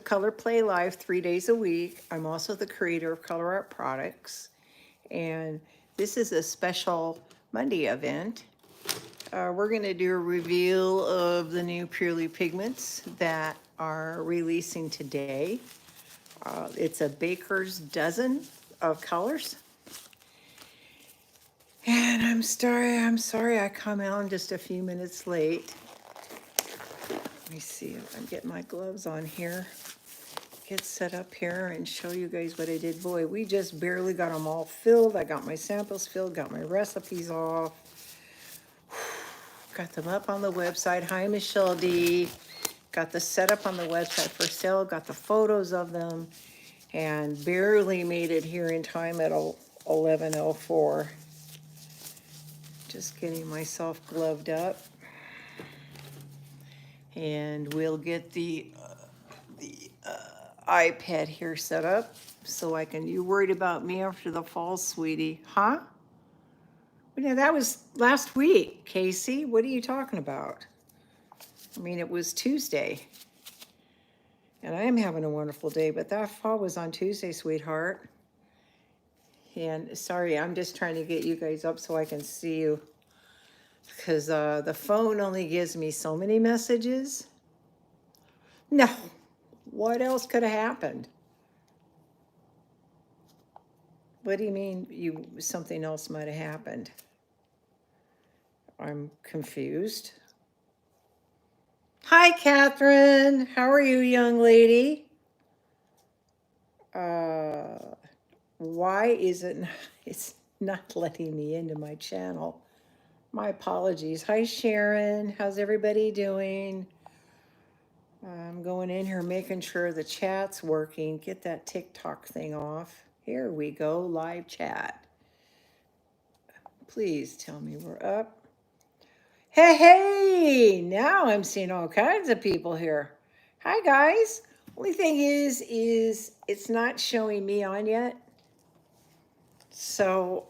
ColorPlayLive 3 days a week. I'm also the creator of ColourArte products. And this is a special Monday event. We're going to do a reveal of the new Purely Pigments that are releasing today. It's a baker's dozen of colors. And I'm sorry I come out just a few minutes late. Let me see if I'm getting my gloves on here. Get set up here and show you guys what I did. Boy, we just barely got them all filled. I got my samples filled, got my recipes off. Got them up on the website. Hi, Michelle D. Got the setup on the website for sale. Got the photos of them. And barely made it here in time at 11:04. Just getting myself gloved up. And we'll get the iPad here set up so I can. You worried about me after the fall, sweetie? Huh? Well, yeah, that was last week, Casey. What are you talking about? I mean, it was Tuesday. And I am having a wonderful day, but that fall was on Tuesday, sweetheart. And sorry, I'm just trying to get you guys up so I can see you. Because the phone only gives me so many messages. No. What else could have happened? What do you mean something else might have happened? I'm confused. Hi, Catherine. How are you, young lady? Why is it's not letting me into my channel? My apologies. Hi, Sharon. How's everybody doing? I'm going in here making sure the chat's working. Get that TikTok thing off. Here we go, live chat. Please tell me we're up. Hey, now I'm seeing all kinds of people here. Hi, guys. Only thing is it's not showing me on yet. So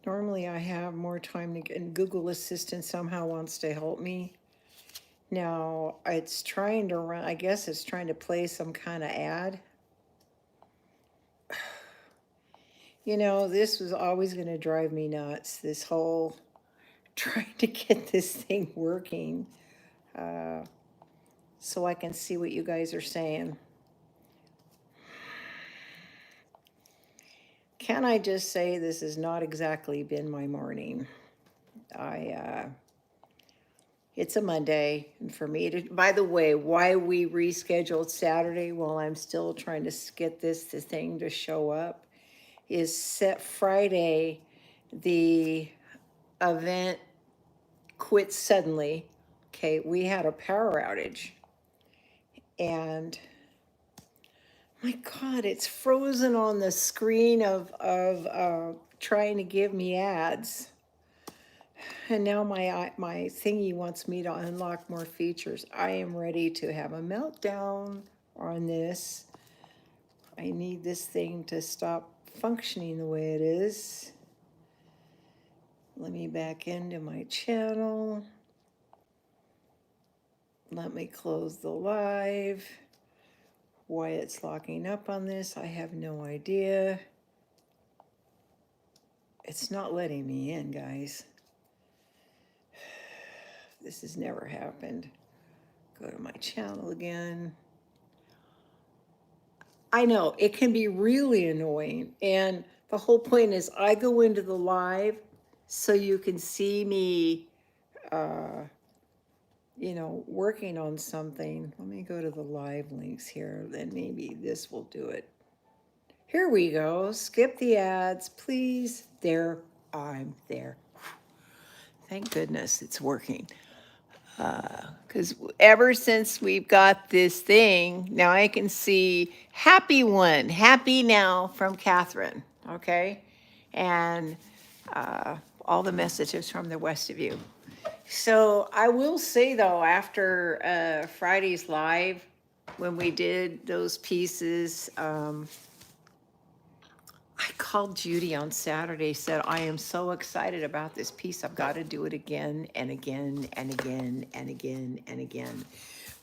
normally I have more time to get, and Google Assistant somehow wants to help me. Now it's trying to run, I guess it's trying to play some kind of ad. You know, this was always going to drive me nuts, this whole trying to get this thing working so I can see what you guys are saying. Can I just say this has not exactly been my morning? It's a Monday, and for me to, by the way, why we rescheduled Saturday while I'm still trying to get this thing to show up is set Friday, the event quit suddenly. Okay, we had a power outage, and my God, it's frozen on the screen of trying to give me ads. And now my thingy wants me to unlock more features. I am ready to have a meltdown on this. I need this thing to stop functioning the way it is. Let me back into my channel. Let me close the live. Why it's locking up on this, I have no idea. It's not letting me in, guys. This has never happened. Go to my channel again. I know, it can be really annoying. And the whole point is I go into the live so you can see me, you know, working on something. Let me go to the live links here, then maybe this will do it. Here we go. Skip the ads, please. There, I'm there. Thank goodness it's working. Because ever since we've got this thing, now I can see happy one, happy now from Catherine, okay? And all the messages from the rest of you. So I will say, though, after Friday's live, when we did those pieces, I called Judy on Saturday, said, I am so excited about this piece. I've got to do it again and again and again and again and again.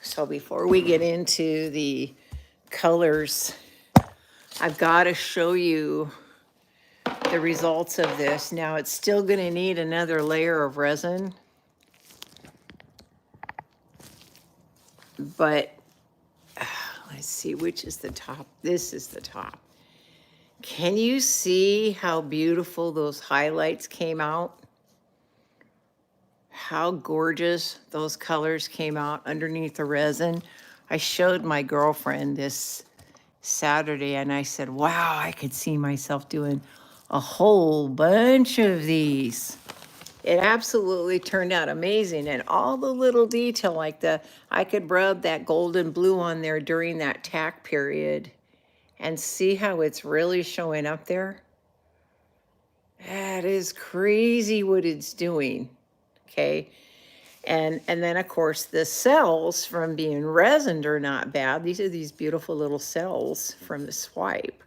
So before we get into the colors, I've got to show you the results of this. Now it's still going to need another layer of resin, but let's see, which is the top? This is the top. Can you see how beautiful those highlights came out? How gorgeous those colors came out underneath the resin. I showed my girlfriend this Saturday and I said, wow, I could see myself doing a whole bunch of these. It absolutely turned out amazing. And all the little detail, like I could rub that golden blue on there during that tack period and see how it's really showing up there. That is crazy what it's doing, okay? And then, of course, the cells from being resined are not bad. These are these beautiful little cells from the swipe.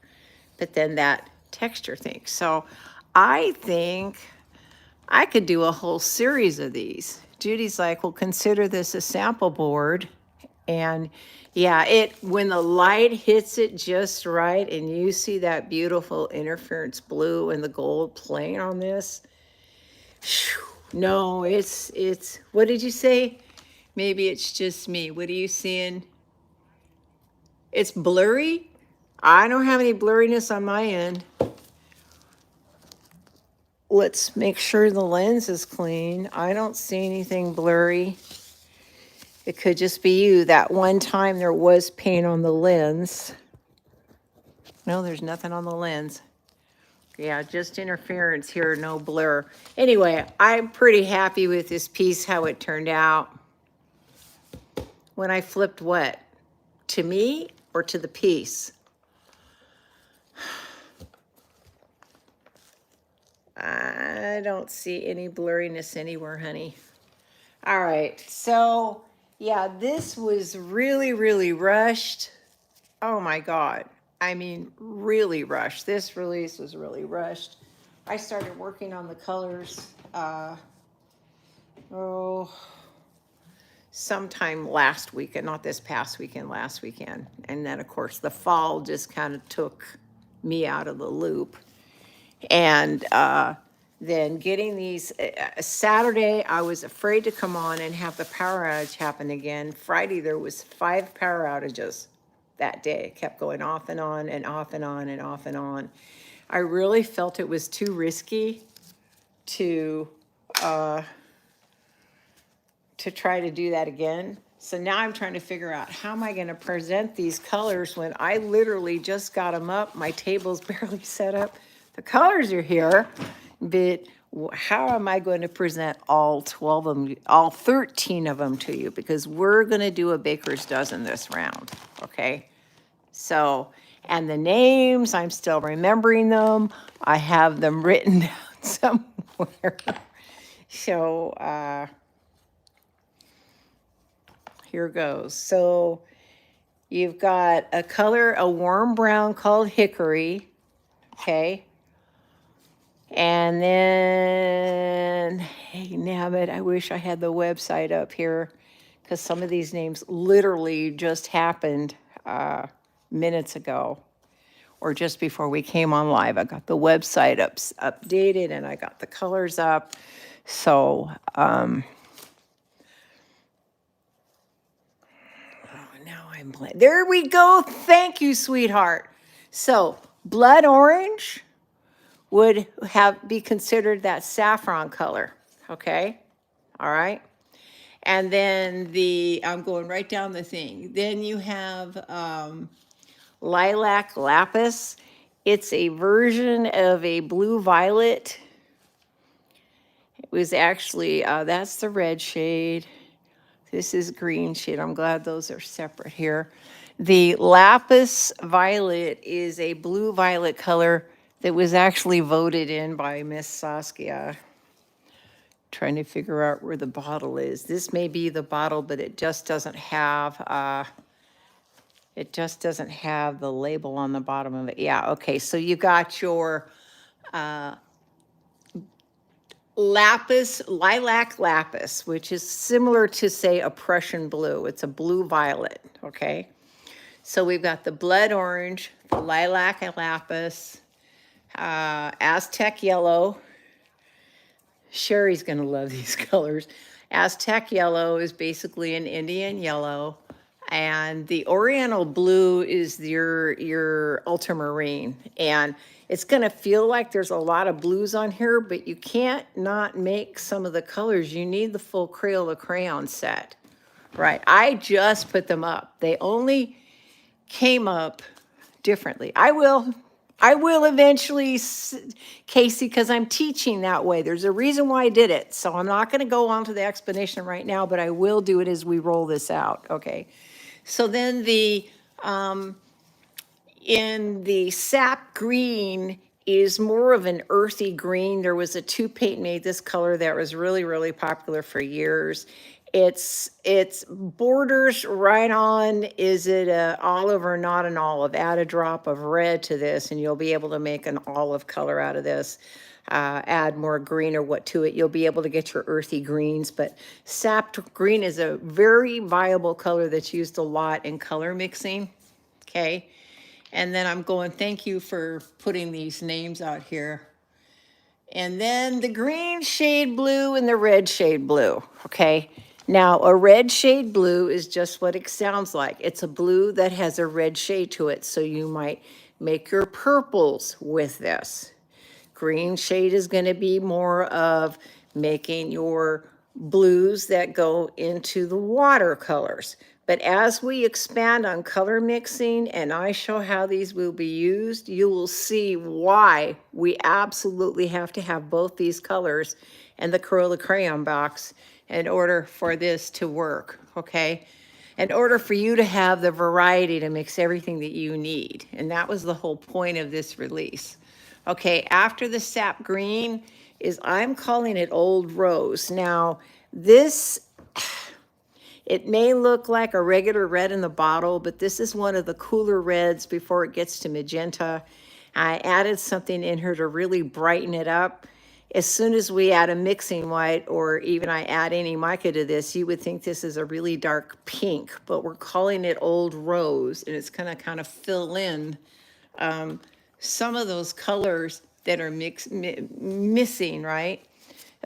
But then that texture thing. So I think I could do a whole series of these. Judy's like, well, consider this a sample board. And yeah, when the light hits it just right and you see that beautiful interference blue and the gold playing on this, no, it's, what did you say? Maybe it's just me. What are you seeing? It's blurry? I don't have any blurriness on my end. Let's make sure the lens is clean. I don't see anything blurry. It could just be you. That one time there was paint on the lens. No, there's nothing on the lens. Yeah, just interference here, no blur. Anyway, I'm pretty happy with this piece, how it turned out. When I flipped what? To me or to the piece? I don't see any blurriness anywhere, honey. All right, so yeah, this was really, really rushed. Oh my God. I mean, really rushed. This release was really rushed. I started working on the colors, sometime last weekend, not this past weekend, last weekend. And then of course the fall just kind of took me out of the loop. And then getting these, Saturday, I was afraid to come on and have the power outage happen again. Friday, there was 5 power outages that day. It kept going off and on and off and on and off and on. I really felt it was too risky to try to do that again. So now I'm trying to figure out how am I going to present these colors when I literally just got them up. My table's barely set up. The colors are here, but how am I going to present all 12 of them, all 13 of them to you? Because we're going to do a baker's dozen this round, okay? So, and the names, I'm still remembering them. I have them written down somewhere. So, here goes. So you've got a color, a warm brown called Hickory, okay? And then, hey, nabbit, I wish I had the website up here because some of these names literally just happened minutes ago or just before we came on live. I got the website updated and I got the colors up. So, now I'm blank. There we go. Thank you, sweetheart. So blood orange would be considered that saffron color. Okay. All right. And then I'm going right down the thing. Then you have lilac lapis. It's a version of a blue violet. It was actually, that's the red shade. This is green shade. I'm glad those are separate here. The lapis violet is a blue violet color that was actually voted in by Miss Saskia. Trying to figure out where the bottle is. This may be the bottle, but it just doesn't have, It just doesn't have the label on the bottom of it. Yeah, okay, so you got your lilac lapis, which is similar to, say, a Prussian blue. It's a blue violet, okay? So we've got the blood orange, the lilac and lapis, Aztec yellow. Sherry's gonna love these colors. Aztec yellow is basically an Indian yellow. And the Oriental blue is your ultramarine. And it's gonna feel like there's a lot of blues on here, but you can't not make some of the colors. You need the full Crayola crayon set. Right, I just put them up. They only came up differently. I will eventually, Casey, because I'm teaching that way. There's a reason why I did it. So I'm not going to go on to the explanation right now, but I will do it as we roll this out. Okay. So then in the sap green is more of an earthy green. There was a tube paint made this color that was really, really popular for years. It's borders right on, is it a olive or not an olive? Add a drop of red to this and you'll be able to make an olive color out of this. Add more green or what to it, you'll be able to get your earthy greens. But sap green is a very viable color that's used a lot in color mixing, okay? And then I'm going, thank you for putting these names out here. And then the green shade blue and the red shade blue, okay? Now, a red shade blue is just what it sounds like. It's a blue that has a red shade to it, so you might make your purples with this. Green shade is going to be more of making your blues that go into the watercolors. But as we expand on color mixing and I show how these will be used, you will see why we absolutely have to have both these colors and the Crayola crayon box in order for this to work, okay? In order for you to have the variety to mix everything that you need. And that was the whole point of this release. Okay, after the sap green is, I'm calling it Old Rose. Now, this, it may look like a regular red in the bottle, but this is one of the cooler reds before it gets to magenta. I added something in here to really brighten it up. As soon as we add a mixing white, or even I add any mica to this, you would think this is a really dark pink, but we're calling it Old Rose, and it's gonna kind of fill in some of those colors that are missing, right?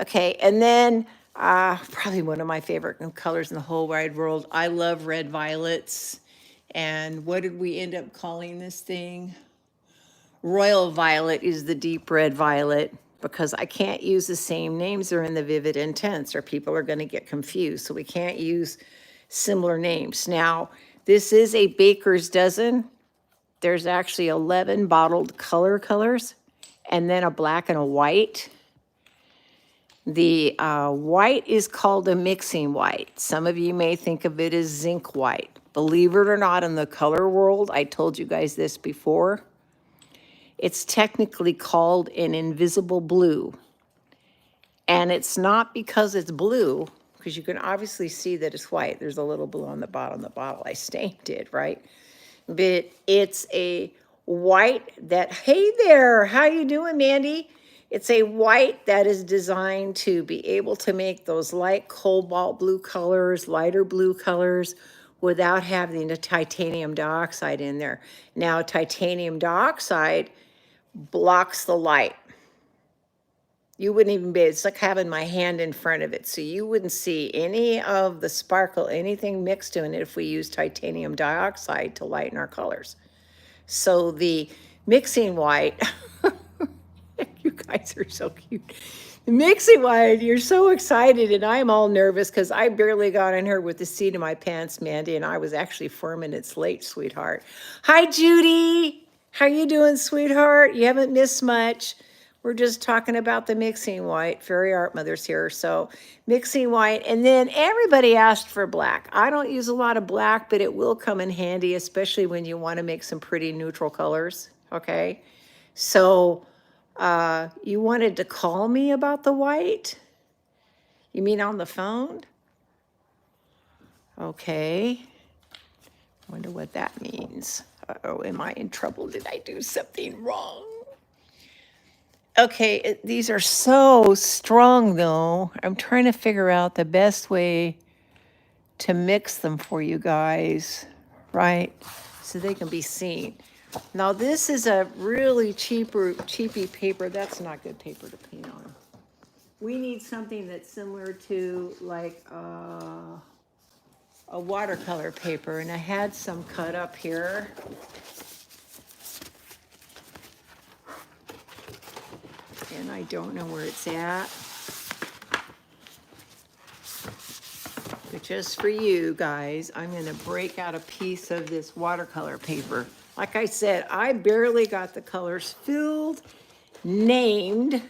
Okay, and then probably one of my favorite colors in the whole wide world. I love red violets. And what did we end up calling this thing? Royal violet is the deep red violet, because I can't use the same names that are in the vivid intense or people are going to get confused. So we can't use similar names. Now, this is a baker's dozen. There's actually 11 bottled colors and then a black and a white. The white is called a mixing white. Some of you may think of it as zinc white. Believe it or not, in the color world, I told you guys this before, it's technically called an invisible blue. And it's not because it's blue, because you can obviously see that it's white. There's a little blue on the bottom of the bottle. I stained it, right? But it's a white that, hey there, how you doing, Mandy? It's a white that is designed to be able to make those light cobalt blue colors, lighter blue colors, without having the titanium dioxide in there. Now, titanium dioxide blocks the light. You wouldn't even be, it's like having my hand in front of it. So you wouldn't see any of the sparkle, anything mixed in it if we use titanium dioxide to lighten our colors. So the mixing white, you guys are so cute. The mixing white, you're so excited and I'm all nervous because I barely got in here with the seat of my pants, Mandy, and I was actually 4 minutes late, sweetheart. Hi, Judy. How you doing, sweetheart? You haven't missed much. We're just talking about the mixing white. Fairy Art Mother's here. So mixing white. And then everybody asked for black. I don't use a lot of black, but it will come in handy, especially when you want to make some pretty neutral colors. Okay. So you wanted to call me about the white? You mean on the phone? Okay. Wonder what that means. Uh-oh, am I in trouble? Did I do something wrong? Okay, these are so strong though. I'm trying to figure out the best way to mix them for you guys, right? So they can be seen. Now this is a really cheapy paper. That's not good paper to paint on. We need something that's similar to like a watercolor paper, and I had some cut up here. And I don't know where it's at. But just for you guys, I'm gonna break out a piece of this watercolor paper. Like I said, I barely got the colors filled, named,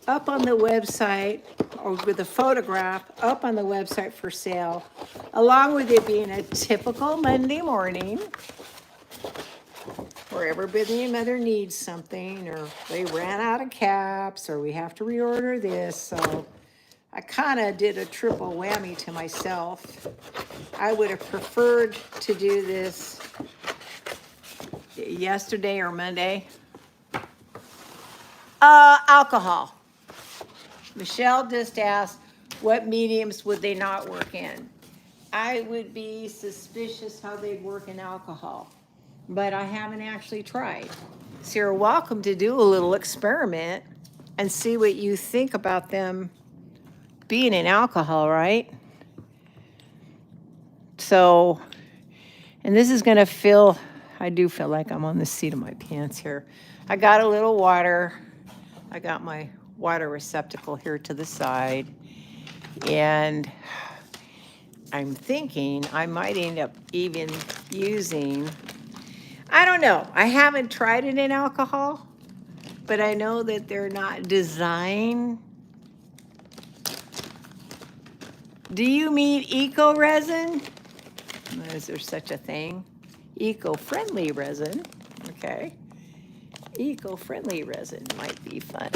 up on the website, or with a photograph up on the website for sale, along with it being a typical Monday morning where everybody and mother needs something, or they ran out of caps, or we have to reorder this. So I kind of did a triple whammy to myself. I would have preferred to do this yesterday or Monday. Alcohol. Michelle just asked, what mediums would they not work in? I would be suspicious how they'd work in alcohol, but I haven't actually tried. So you're welcome to do a little experiment and see what you think about them being in alcohol, right? So, and this is gonna feel, I do feel like I'm on the seat of my pants here. I got a little water. I got my water receptacle here to the side. And I'm thinking I might end up even using, I don't know, I haven't tried it in alcohol, but I know that they're not designed. Do you mean eco resin? Is there such a thing? Eco-friendly resin, okay. Eco-friendly resin might be fun.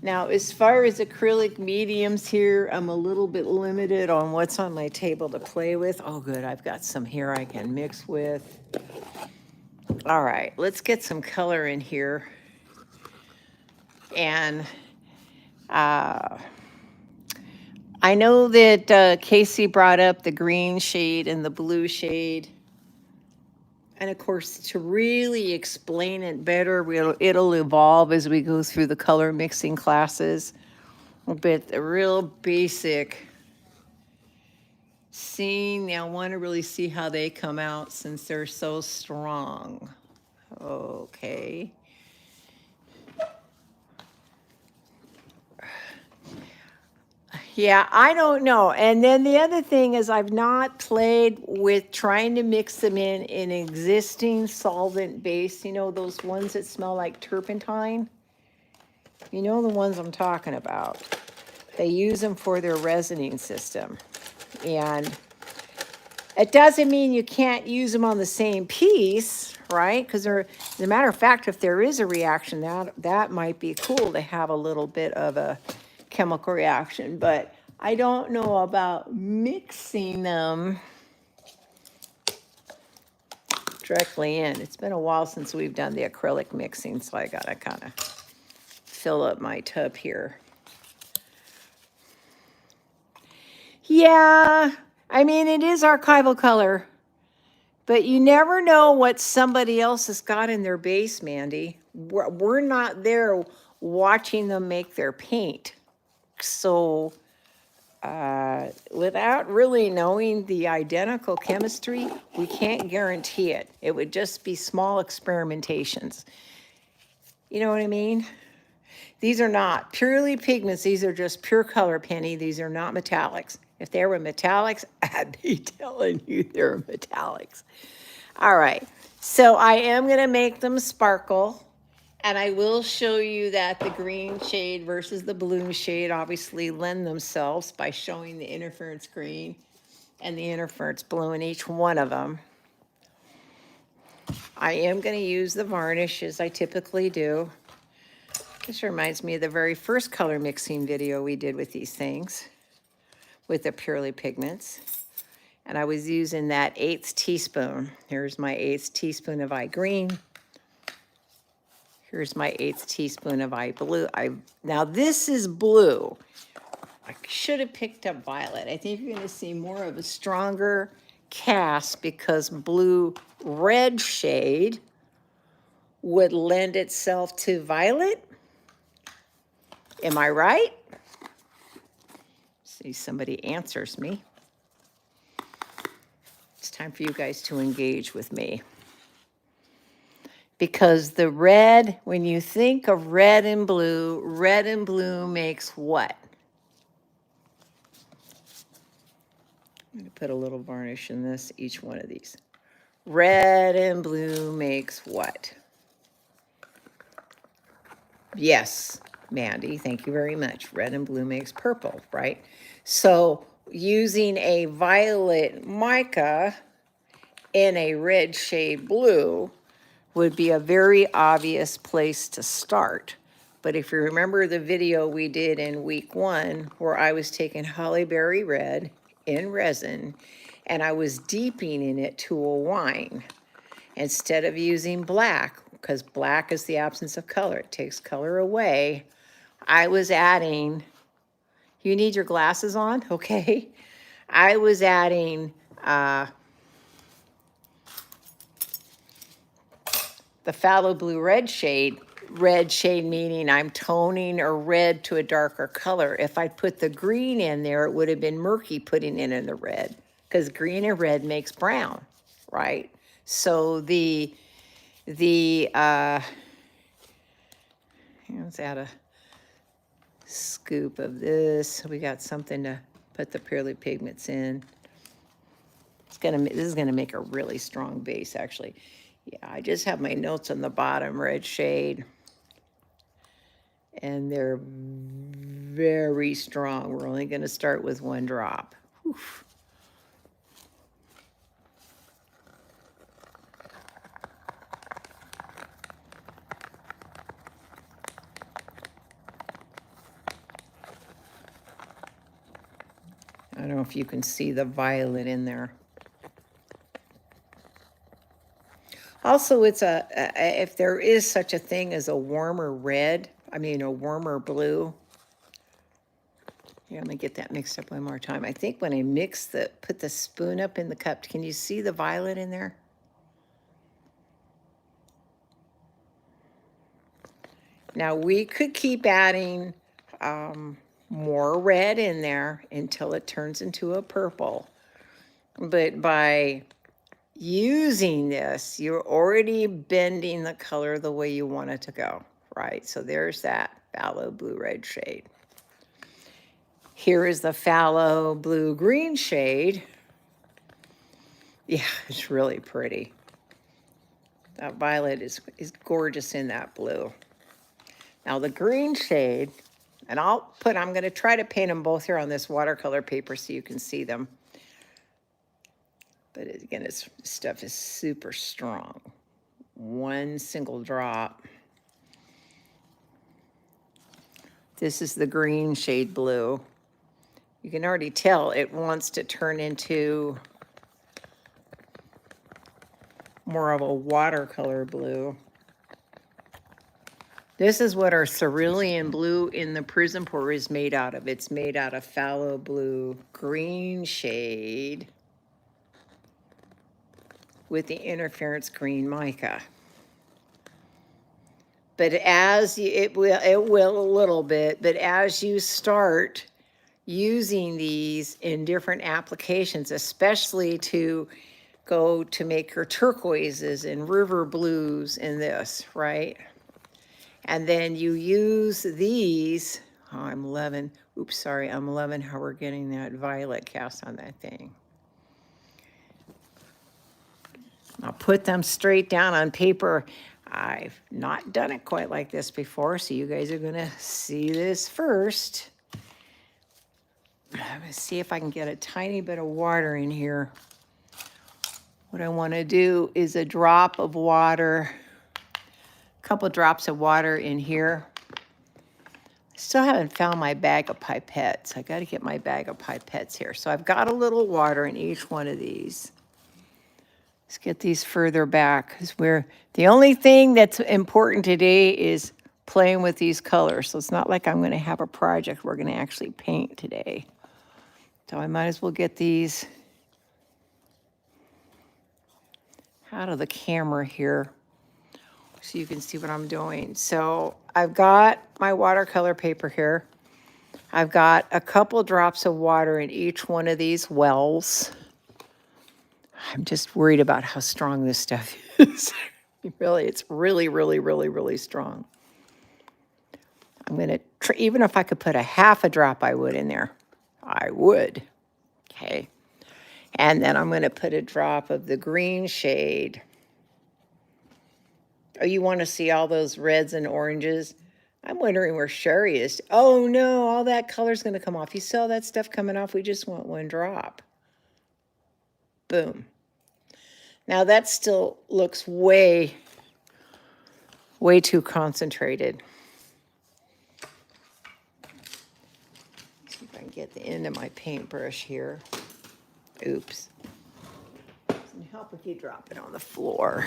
Now, as far as acrylic mediums here, I'm a little bit limited on what's on my table to play with. Oh, good, I've got some here I can mix with. All right, let's get some color in here. And I know that Casey brought up the green shade and the blue shade. And of course, to really explain it better, it'll evolve as we go through the color mixing classes. But the real basic scene, I want to really see how they come out since they're so strong. Okay. Yeah, I don't know. And then the other thing is I've not played with trying to mix them in an existing solvent base. You know, those ones that smell like turpentine? You know the ones I'm talking about. They use them for their resining system. And it doesn't mean you can't use them on the same piece, right? Because as a matter of fact, if there is a reaction, that might be cool to have a little bit of a chemical reaction. But I don't know about mixing them directly in. It's been a while since we've done the acrylic mixing, so I gotta kind of fill up my tub here. Yeah, I mean, it is archival color, but you never know what somebody else has got in their base, Mandy. We're not there watching them make their paint. So without really knowing the identical chemistry, we can't guarantee it. It would just be small experimentations. You know what I mean? These are not purely pigments. These are just pure color, Penny. These are not metallics. If they were metallics, I'd be telling you they're metallics. All right, so I am going to make them sparkle. And I will show you that the green shade versus the blue shade obviously lend themselves by showing the interference green and the interference blue in each one of them. I am going to use the varnish as I typically do. This reminds me of the very first color mixing video we did with these things, with the purely pigments. And I was using that 1/8 teaspoon. Here's my 1/8 teaspoon of eye green. Here's my 1/8 teaspoon of eye blue. Now this is blue. I should have picked up violet. I think you're gonna see more of a stronger cast because blue red shade would lend itself to violet. Am I right? See, somebody answers me. It's time for you guys to engage with me. Because the red, when you think of red and blue makes what? I'm going to put a little varnish in this, each one of these. Red and blue makes what? Yes, Mandy, thank you very much. Red and blue makes purple, right? So using a violet mica in a red shade blue would be a very obvious place to start. But if you remember the video we did in week 1, where I was taking holly berry red in resin and I was deepening it to a wine, instead of using black, because black is the absence of color, it takes color away, I was adding, you need your glasses on, okay? I was adding the phthalo blue red shade meaning I'm toning a red to a darker color. If I put the green in there, it would have been murky putting it in the red, because green and red makes brown, right? So let's add a scoop of this. We got something to put the Purely Pigments in. This is gonna make a really strong base, actually. Yeah, I just have my notes on the bottom, red shade. And they're very strong. We're only gonna start with 1 drop. Oof. I don't know if you can see the violet in there. Also, it's if there is such a thing as a warmer red, a warmer blue. Here, let me get that mixed up one more time. I think when I put the spoon up in the cup, can you see the violet in there? Now, we could keep adding more red in there until it turns into a purple. But by using this, you're already bending the color the way you want it to go, right? So there's that phthalo blue-red shade. Here is the phthalo blue-green shade. Yeah, it's really pretty. That violet is gorgeous in that blue. Now the green shade, and I'm going to try to paint them both here on this watercolor paper so you can see them. But again, this stuff is super strong. 1 single drop. This is the green shade blue. You can already tell it wants to turn into more of a watercolor blue. This is what our cerulean blue in the Prism Pour is made out of. It's made out of phthalo blue green shade with the interference green mica. But it will a little bit, but as you start using these in different applications, especially to go to make your turquoises and river blues in this, right? And then you use these, oh, I'm loving how we're getting that violet cast on that thing. I'll put them straight down on paper. I've not done it quite like this before, so you guys are gonna see this first. I'm gonna see if I can get a tiny bit of water in here. What I wanna do is a drop of water, a couple drops of water in here. Still haven't found my bag of pipettes. I got to get my bag of pipettes here. So I've got a little water in each one of these. Let's get these further back because the only thing that's important today is playing with these colors. So it's not like I'm going to have a project we're going to actually paint today. So I might as well get these out of the camera here so you can see what I'm doing. So I've got my watercolor paper here. I've got a couple drops of water in each one of these wells. I'm just worried about how strong this stuff is. Really, it's really, really, really, really strong. I'm going to, even if I could put a half a drop, I would in there. I would. Okay. And then I'm going to put a drop of the green shade. Oh, you want to see all those reds and oranges? I'm wondering where Sherry is. Oh, no, all that color's going to come off. You see all that stuff coming off? We just want one drop. Boom. Now that still looks way too concentrated. See if I can get the end of my paintbrush here. Oops. Doesn't help if you drop it on the floor.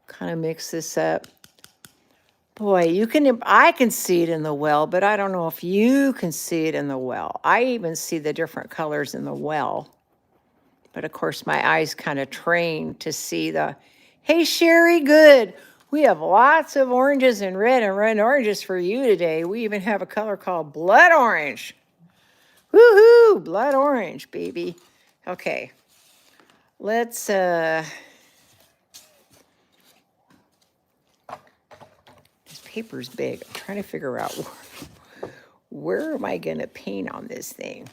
Kind of mix this up. Boy, I can see it in the well, but I don't know if you can see it in the well. I even see the different colors in the well. But of course, my eyes kind of trained to see hey, Sherry, good. We have lots of oranges and red oranges for you today. We even have a color called blood orange. Woohoo, blood orange, baby. Okay, let's, this paper's big. I'm trying to figure out where am I going to paint on this thing?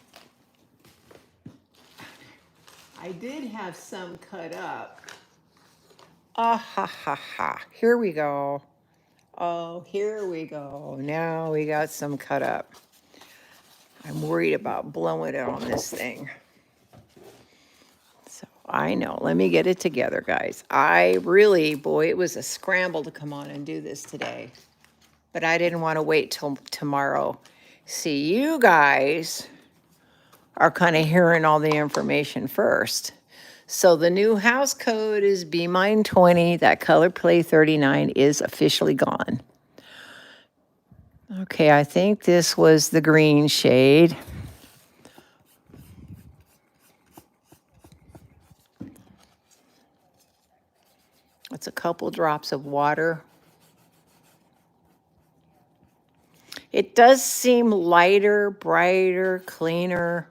I did have some cut up. Ah, ha, ha, ha. Here we go. Oh, here we go. Now we got some cut up. I'm worried about blowing it on this thing. So I know. Let me get it together, guys. Boy, it was a scramble to come on and do this today. But I didn't want to wait till tomorrow. See, you guys are kind of hearing all the information first. So the new house code is B-Mine 20. That Color Play 39 is officially gone. Okay, I think this was the green shade. It's a couple drops of water. It does seem lighter, brighter, cleaner.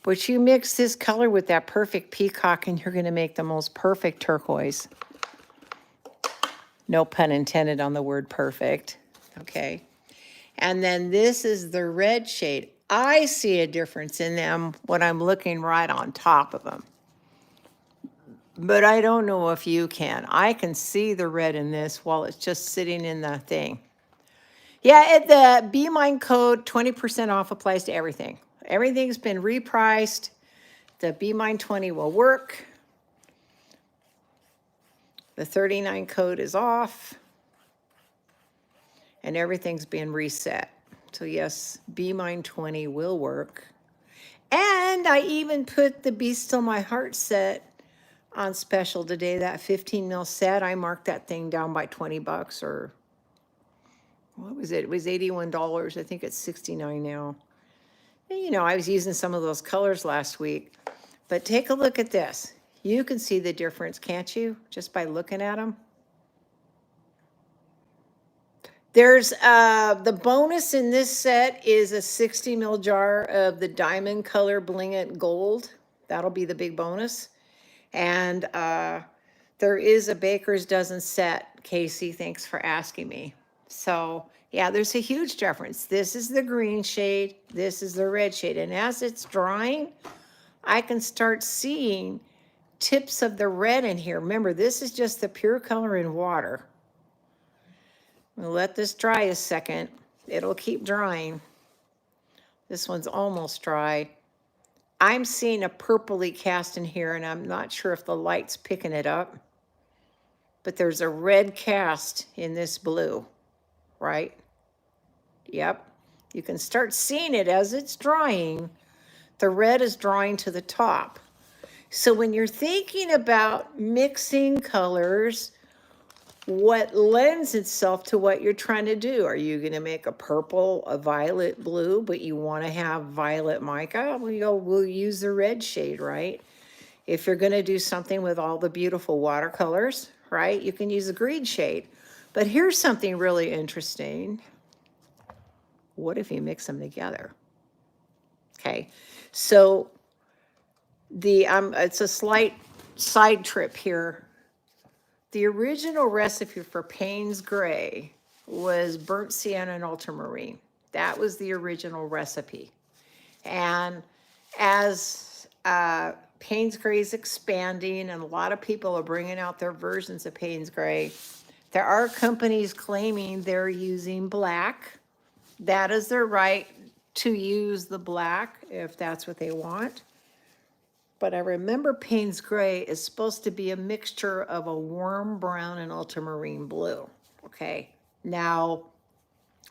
But you mix this color with that perfect peacock and you're going to make the most perfect turquoise. No pun intended on the word perfect. Okay. And then this is the red shade. I see a difference in them when I'm looking right on top of them. But I don't know if you can. I can see the red in this while it's just sitting in the thing. Yeah, the B-Mine code, 20% off applies to everything. Everything's been repriced. The B-Mine 20 will work. The 39 code is off. And everything's been reset. So yes, B-Mine 20 will work. And I even put the Be Still My Heart set on special today. That 15 mil set, I marked that thing down by 20 bucks or what was it? It was $81. I think it's 69 now. And, you know, I was using some of those colors last week. But take a look at this. You can see the difference, can't you? Just by looking at them. There's the bonus in this set is a 60 mil jar of the Diamond Color Bling It Gold. That'll be the big bonus. And there is a baker's dozen set. Casey, thanks for asking me. So yeah, there's a huge difference. This is the green shade. This is the red shade. And as it's drying, I can start seeing tips of the red in here. Remember, this is just the pure color in water. We'll let this dry a second. It'll keep drying. This one's almost dry. I'm seeing a purpley cast in here, and I'm not sure if the light's picking it up. but there's a red cast in this blue, right? Yep. You can start seeing it as it's drying. The red is drawing to the top. So when you're thinking about mixing colors, what lends itself to what you're trying to do? Are you going to make a purple, a violet blue, but you want to have violet mica? We'll use the red shade, right? If you're going to do something with all the beautiful watercolors, right, you can use the green shade. But here's something really interesting. What if you mix them together? Okay, so it's a slight side trip here. The original recipe for Payne's Gray was burnt sienna and ultramarine. That was the original recipe. And as Payne's Gray is expanding and a lot of people are bringing out their versions of Payne's Gray, there are companies claiming they're using black. That is their right to use the black if that's what they want. But I remember Payne's Gray is supposed to be a mixture of a warm brown and ultramarine blue. Okay. Now,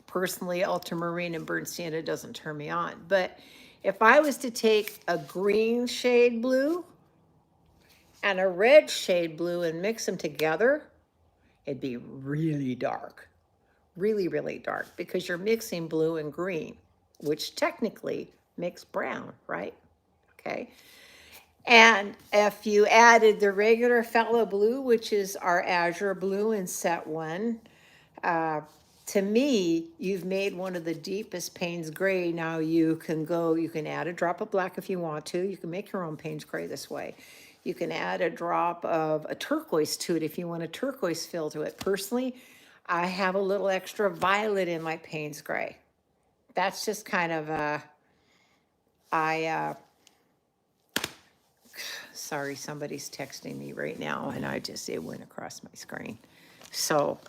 personally, ultramarine and burnt sienna doesn't turn me on. But if I was to take a green shade blue and a red shade blue and mix them together, it'd be really dark. Really, really dark, because you're mixing blue and green, which technically makes brown, right? Okay. And if you added the regular phthalo blue, which is our azure blue in set 1, to me, you've made one of the deepest Payne's Gray. Now you can add a drop of black if you want to. You can make your own Payne's Gray this way. You can add a drop of a turquoise to it if you want a turquoise feel to it. Personally, I have a little extra violet in my Payne's Gray. That's just kind of sorry, somebody's texting me right now, and it went across my screen. So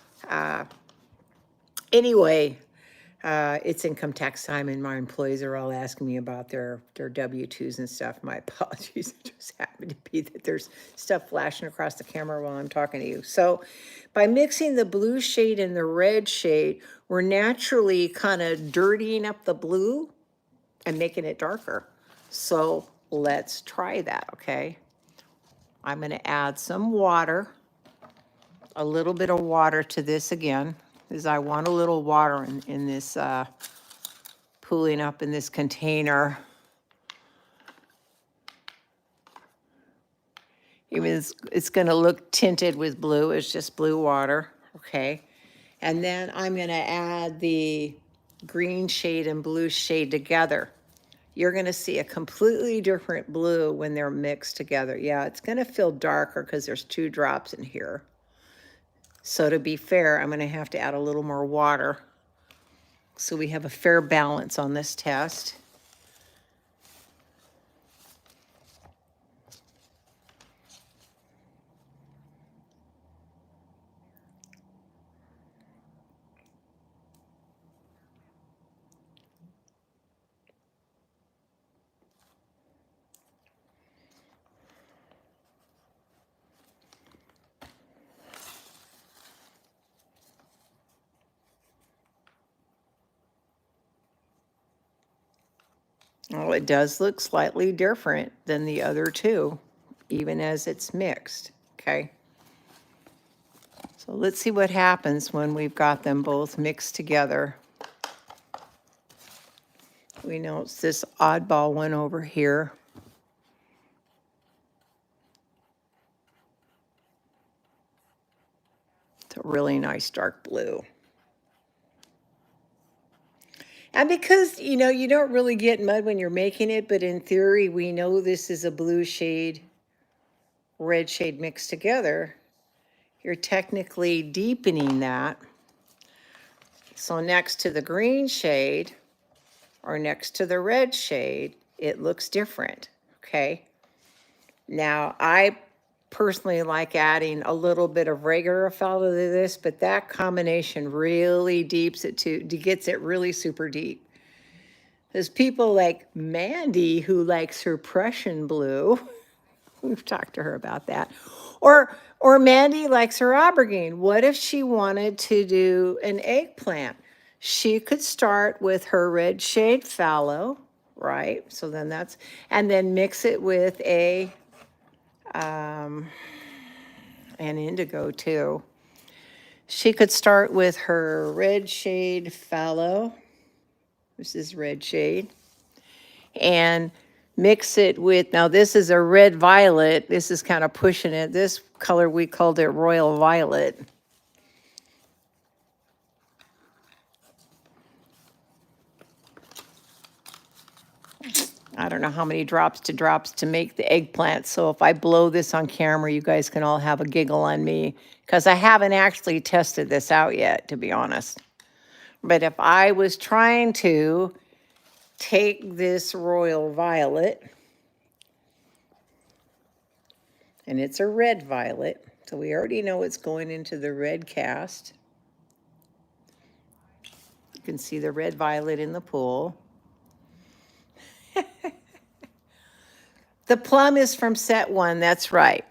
anyway, it's income tax time, and my employees are all asking me about their W-2s and stuff. My apologies. It just happened to be that there's stuff flashing across the camera while I'm talking to you. So by mixing the blue shade and the red shade, we're naturally kind of dirtying up the blue and making it darker. So let's try that, okay? I'm going to add some water, a little bit of water to this again, because I want a little water in this, pooling up in this container. Even it's going to look tinted with blue. It's just blue water, okay? And then I'm going to add the green shade and blue shade together. You're going to see a completely different blue when they're mixed together. Yeah, it's going to feel darker because there's 2 drops in here. So to be fair, I'm going to have to add a little more water so we have a fair balance on this test. Well, it does look slightly different than the other 2, even as it's mixed, okay? So let's see what happens when we've got them both mixed together. We know it's this oddball one over here. It's a really nice dark blue. And because, you don't really get mud when you're making it, but in theory, we know this is a blue shade, red shade mixed together. You're technically deepening that. So next to the green shade or next to the red shade, it looks different, okay? Now, I personally like adding a little bit of regular phthalo to this, but that combination really gets it really super deep. There's people like Mandy who likes her Prussian blue. We've talked to her about that. Or Mandy likes her aubergine. What if she wanted to do an eggplant? She could start with her red shade fallow, right? So then that's, and then mix it with an indigo too. She could start with her red shade fallow. This is red shade. And mix it with, now this is a red violet. This is kind of pushing it. This color, we called it royal violet. I don't know how many drops to make the eggplant. So if I blow this on camera, you guys can all have a giggle on me because I haven't actually tested this out yet, to be honest. But if I was trying to take this royal violet, and it's a red violet, so we already know it's going into the red cast. You can see the red violet in the pool. The plum is from set 1, that's right.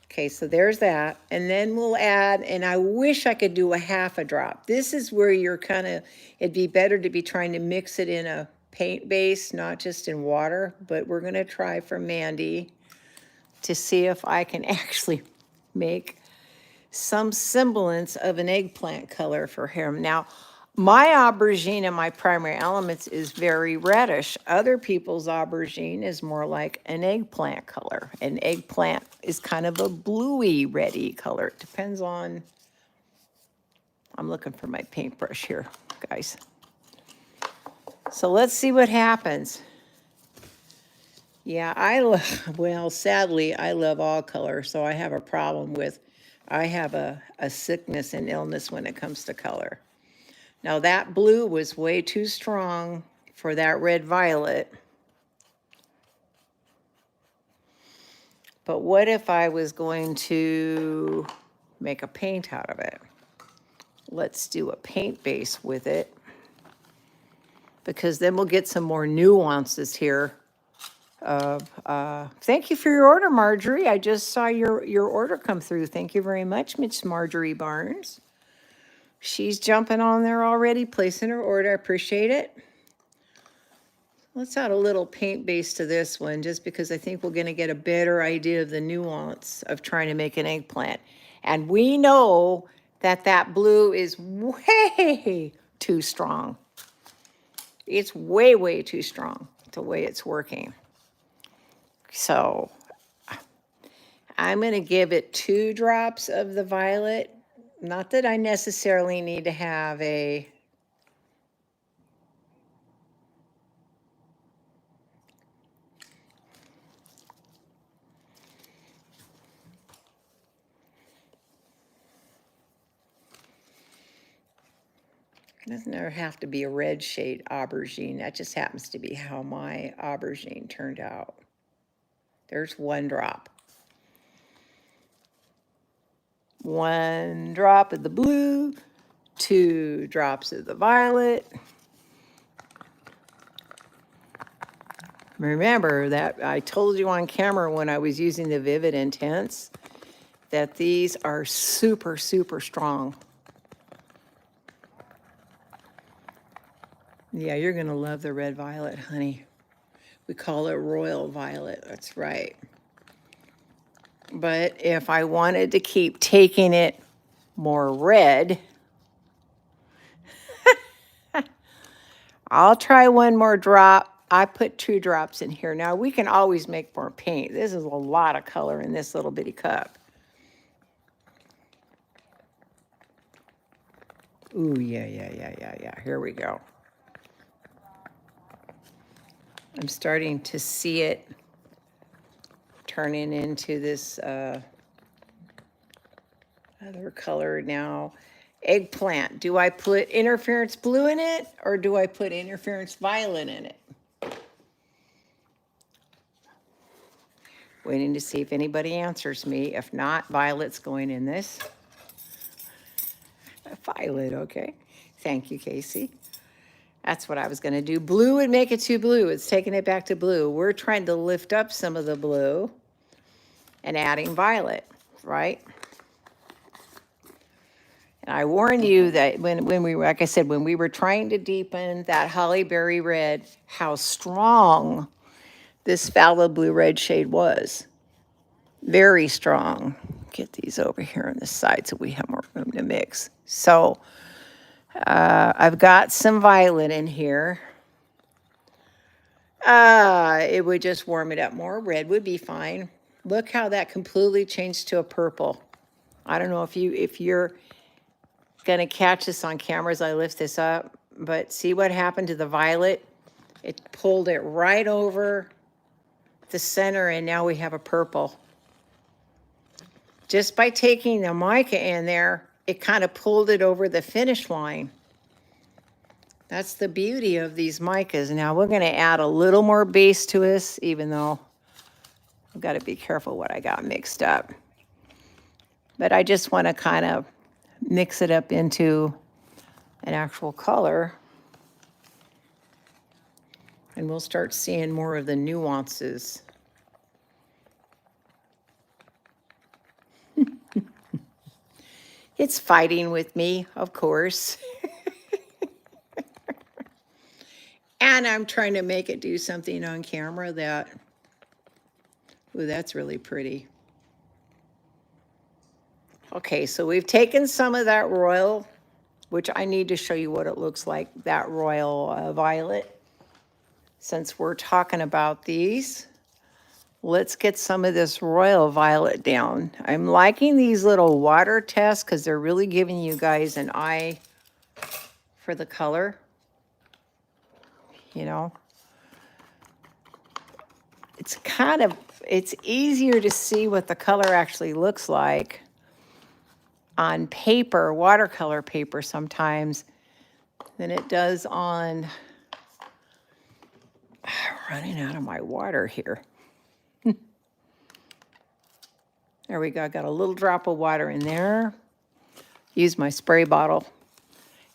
Okay, so there's that. And then we'll add, and I wish I could do a half a drop. This is where you're kind of, it'd be better to be trying to mix it in a paint base, not just in water, but we're gonna try for Mandy to see if I can actually make some semblance of an eggplant color for him. Now, my aubergine and my primary elements is very reddish. Other people's aubergine is more like an eggplant color. An eggplant is kind of a bluey reddy color. It depends on, I'm looking for my paintbrush here, guys. So let's see what happens. Yeah, well, sadly, I love all color, so I have a problem with, I have a sickness and illness when it comes to color. Now that blue was way too strong for that red violet. But what if I was going to make a paint out of it? Let's do a paint base with it, because then we'll get some more nuances here. Thank you for your order, Marjorie. I just saw your order come through. Thank you very much, Miss Marjorie Barnes. She's jumping on there already, placing her order. I appreciate it. Let's add a little paint base to this one, just because I think we're going to get a better idea of the nuance of trying to make an eggplant. And we know that that blue is way too strong. It's way, way too strong the way it's working. So I'm going to give it 2 drops of the violet. Not that I necessarily need to have a it doesn't ever have to be a red shade aubergine. That just happens to be how my aubergine turned out. There's 1 drop. 1 drop of the blue, 2 drops of the violet. Remember that I told you on camera when I was using the Vivid Intense that these are super, super strong. Yeah, you're gonna love the red violet, honey. We call it royal violet, that's right. But if I wanted to keep taking it more red, I'll try 1 more drop. I put 2 drops in here. Now, we can always make more paint. This is a lot of color in this little bitty cup. Ooh, yeah. Here we go. I'm starting to see it turning into this other color now. Eggplant. Do I put interference blue in it, or do I put interference violet in it? Waiting to see if anybody answers me. If not, violet's going in this. Violet, okay. Thank you, Casey. That's what I was going to do. Blue would make it too blue. It's taking it back to blue. We're trying to lift up some of the blue. and adding violet, right? And I warned you that when we were, like I said, when we were trying to deepen that holly berry red, how strong this phthalo blue red shade was. Very strong. Get these over here on the side so we have more room to mix. So I've got some violet in here. It would just warm it up more. Red would be fine. Look how that completely changed to a purple. I don't know if you're gonna catch this on camera as I lift this up, but see what happened to the violet? It pulled it right over the center, and now we have a purple. Just by taking the mica in there, it kind of pulled it over the finish line. That's the beauty of these micas. Now we're gonna add a little more base to us, even though I've got to be careful what I got mixed up. But I just want to kind of mix it up into an actual color. And we'll start seeing more of the nuances. It's fighting with me, of course. And I'm trying to make it do something on camera that, ooh, that's really pretty. Okay, so we've taken some of that royal, which I need to show you what it looks like, that royal violet. Since we're talking about these, let's get some of this royal violet down. I'm liking these little water tests because they're really giving you guys an eye for the color. You know, it's easier to see what the color actually looks like on paper, watercolor paper sometimes, than it does on, running out of my water here. There we go, I got a little drop of water in there. Use my spray bottle.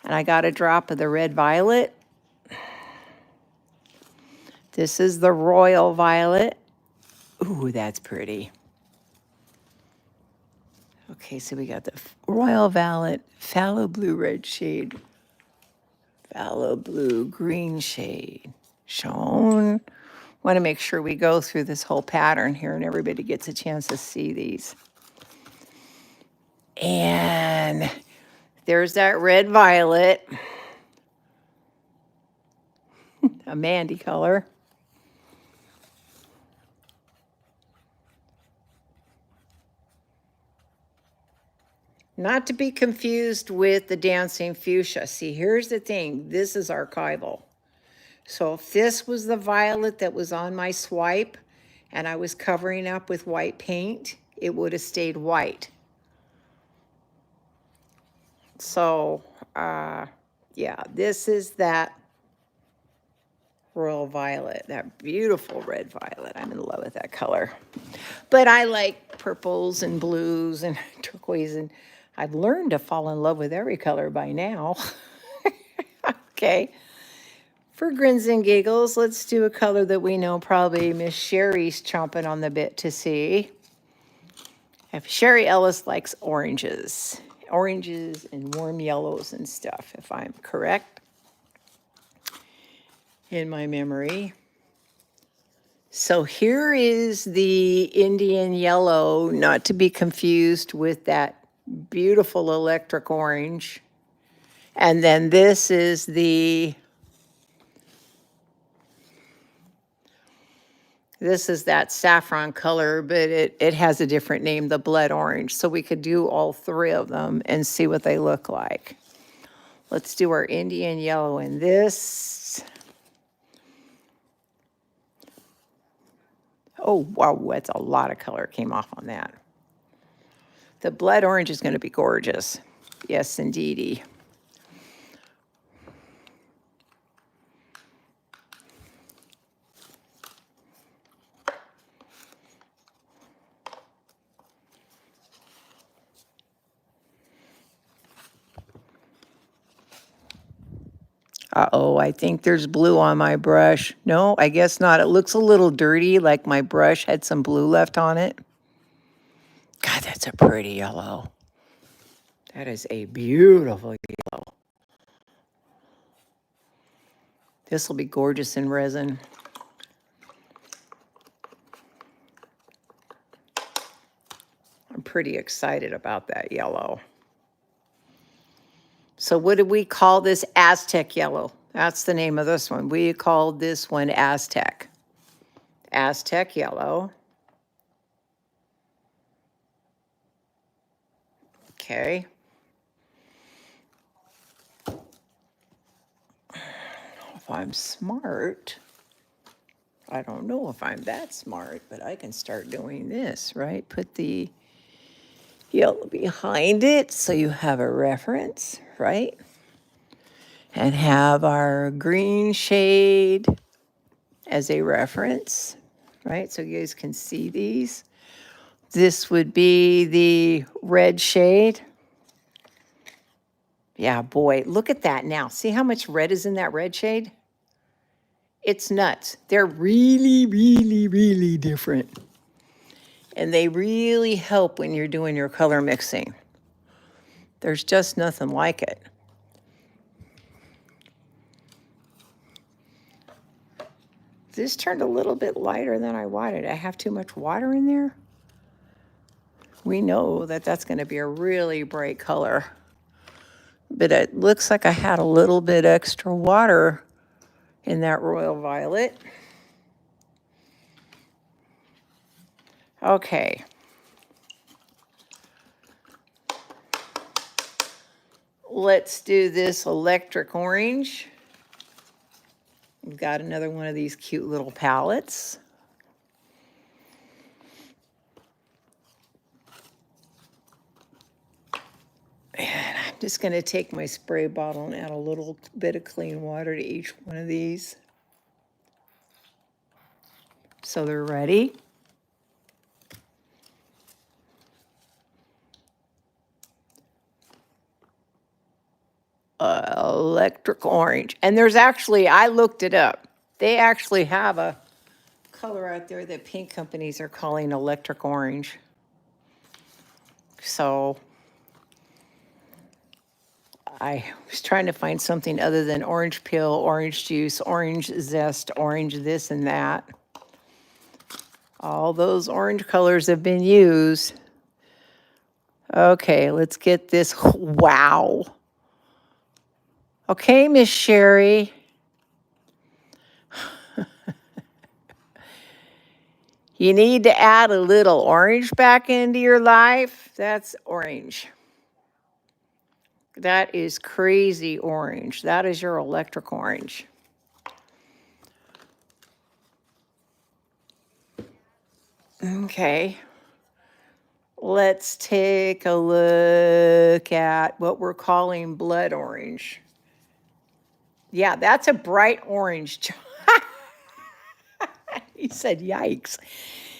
And I got a drop of the red violet. This is the royal violet. Ooh, that's pretty. Okay, so we got the royal violet, phthalo blue red shade, phthalo blue green shade. Shown. Want to make sure we go through this whole pattern here and everybody gets a chance to see these. And there's that red violet, a Mandy color. Not to be confused with the dancing fuchsia. See, here's the thing. This is archival. So if this was the violet that was on my swipe and I was covering up with white paint, it would have stayed white. So, yeah, this is that royal violet, that beautiful red violet. I'm in love with that color. But I like purples and blues and turquoise, and I've learned to fall in love with every color by now. Okay. For grins and giggles, let's do a color that we know probably Miss Sherry's chomping on the bit to see. If Sherry Ellis likes oranges and warm yellows and stuff, if I'm correct in my memory. So here is the Indian yellow, not to be confused with that beautiful electric orange. And then this is that saffron color, but it has a different name, the blood orange. So we could do all three of them and see what they look like. Let's do our Indian yellow in this. Oh, wow, that's a lot of color came off on that. The blood orange is going to be gorgeous. Yes, indeedy. Uh-oh, I think there's blue on my brush. No, I guess not. It looks a little dirty, like my brush had some blue left on it. God, that's a pretty yellow. That is a beautiful yellow. This will be gorgeous in resin. I'm pretty excited about that yellow. So what did we call this? Aztec yellow. That's the name of this one. We called this one Aztec. Aztec yellow. Okay. If I'm smart, I don't know if I'm that smart, but I can start doing this, right? Put the yellow behind it so you have a reference, right? And have our green shade as a reference, right? So you guys can see these. This would be the red shade. Yeah, boy, look at that now. See how much red is in that red shade? It's nuts. They're really, really, really different. And they really help when you're doing your color mixing. There's just nothing like it. This turned a little bit lighter than I wanted. I have too much water in there. We know that that's going to be a really bright color. But it looks like I had a little bit extra water in that royal violet. Okay. Let's do this electric orange. We've got another one of these cute little palettes. And I'm just going to take my spray bottle and add a little bit of clean water to each one of these. So they're ready. Electric orange. And there's actually, I looked it up. They actually have a color out there that paint companies are calling electric orange. So I was trying to find something other than orange peel, orange juice, orange zest, orange this and that. All those orange colors have been used. Okay, let's get this. Wow. Okay, Miss Sherry. You need to add a little orange back into your life. That's orange. That is crazy orange. That is your electric orange. Okay. Let's take a look at what we're calling blood orange. Yeah, that's a bright orange. He said, yikes.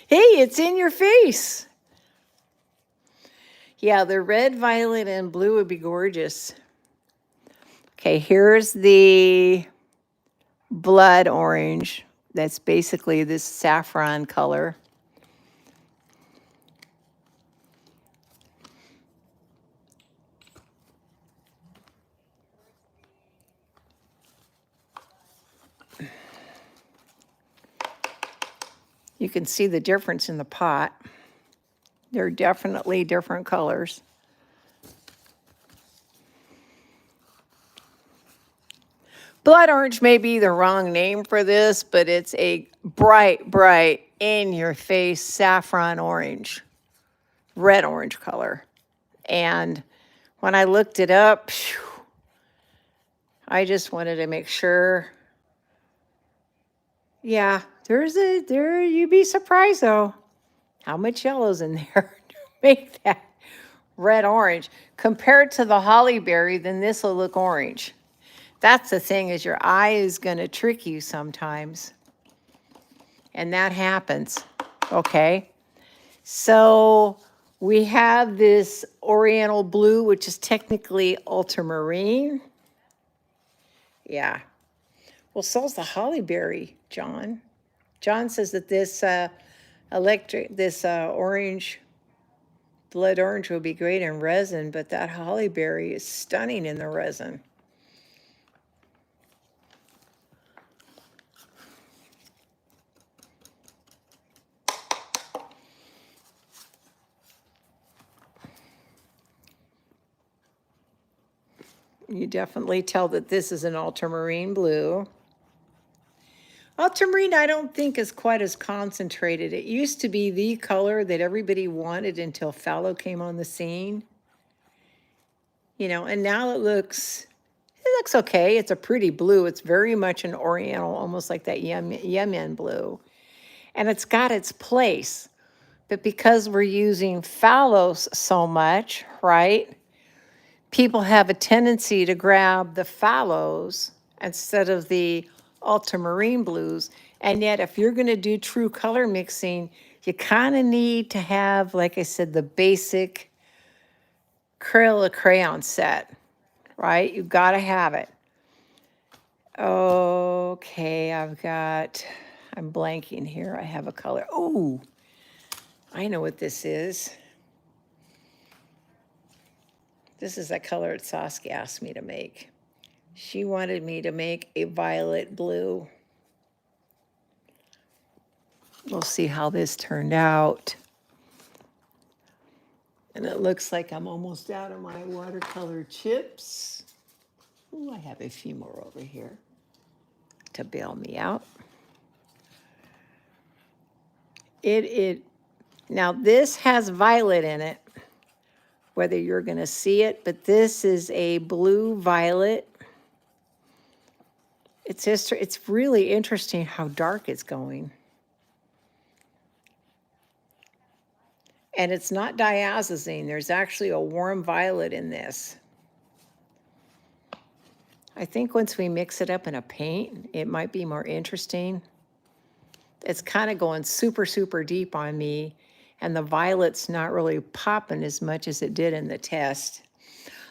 Hey, it's in your face. Yeah, the red, violet, and blue would be gorgeous. Okay, here's the blood orange. That's basically this saffron color. You can see the difference in the pot. They're definitely different colors. Blood orange may be the wrong name for this, but it's a bright, bright, in-your-face saffron orange, red orange color. And when I looked it up, I just wanted to make sure. Yeah, you'd be surprised though, how much yellow's in there to make that red orange. Compared to the holly berry, then this will look orange. That's the thing, is your eye is going to trick you sometimes. And that happens, okay? So we have this oriental blue, which is technically ultramarine. Yeah. Well, so's the holly berry, John. John says that this orange Blood orange would be great in resin, but that holly berry is stunning in the resin. You definitely tell that this is an ultramarine blue. Ultramarine, I don't think is quite as concentrated. It used to be the color that everybody wanted until phthalo came on the scene. You know, and now it looks okay. It's a pretty blue. It's very much an oriental, almost like that Yemen blue. And it's got its place. But because we're using phthalos so much, right? People have a tendency to grab the phthalos instead of the ultramarine blues. And yet, if you're going to do true color mixing, you kind of need to have, like I said, the basic Crayola crayon set, right? You've got to have it. Okay, I'm blanking here. I have a color. Oh, I know what this is. This is a color that Saskia asked me to make. She wanted me to make a violet blue. We'll see how this turned out. And it looks like I'm almost out of my watercolor chips. Ooh, I have a few more over here to bail me out. Now this has violet in it, whether you're going to see it, but this is a blue violet. It's really interesting how dark it's going. And it's not diazazine. There's actually a warm violet in this. I think once we mix it up in a paint, it might be more interesting. It's kind of going super, super deep on me, and the violet's not really popping as much as it did in the test.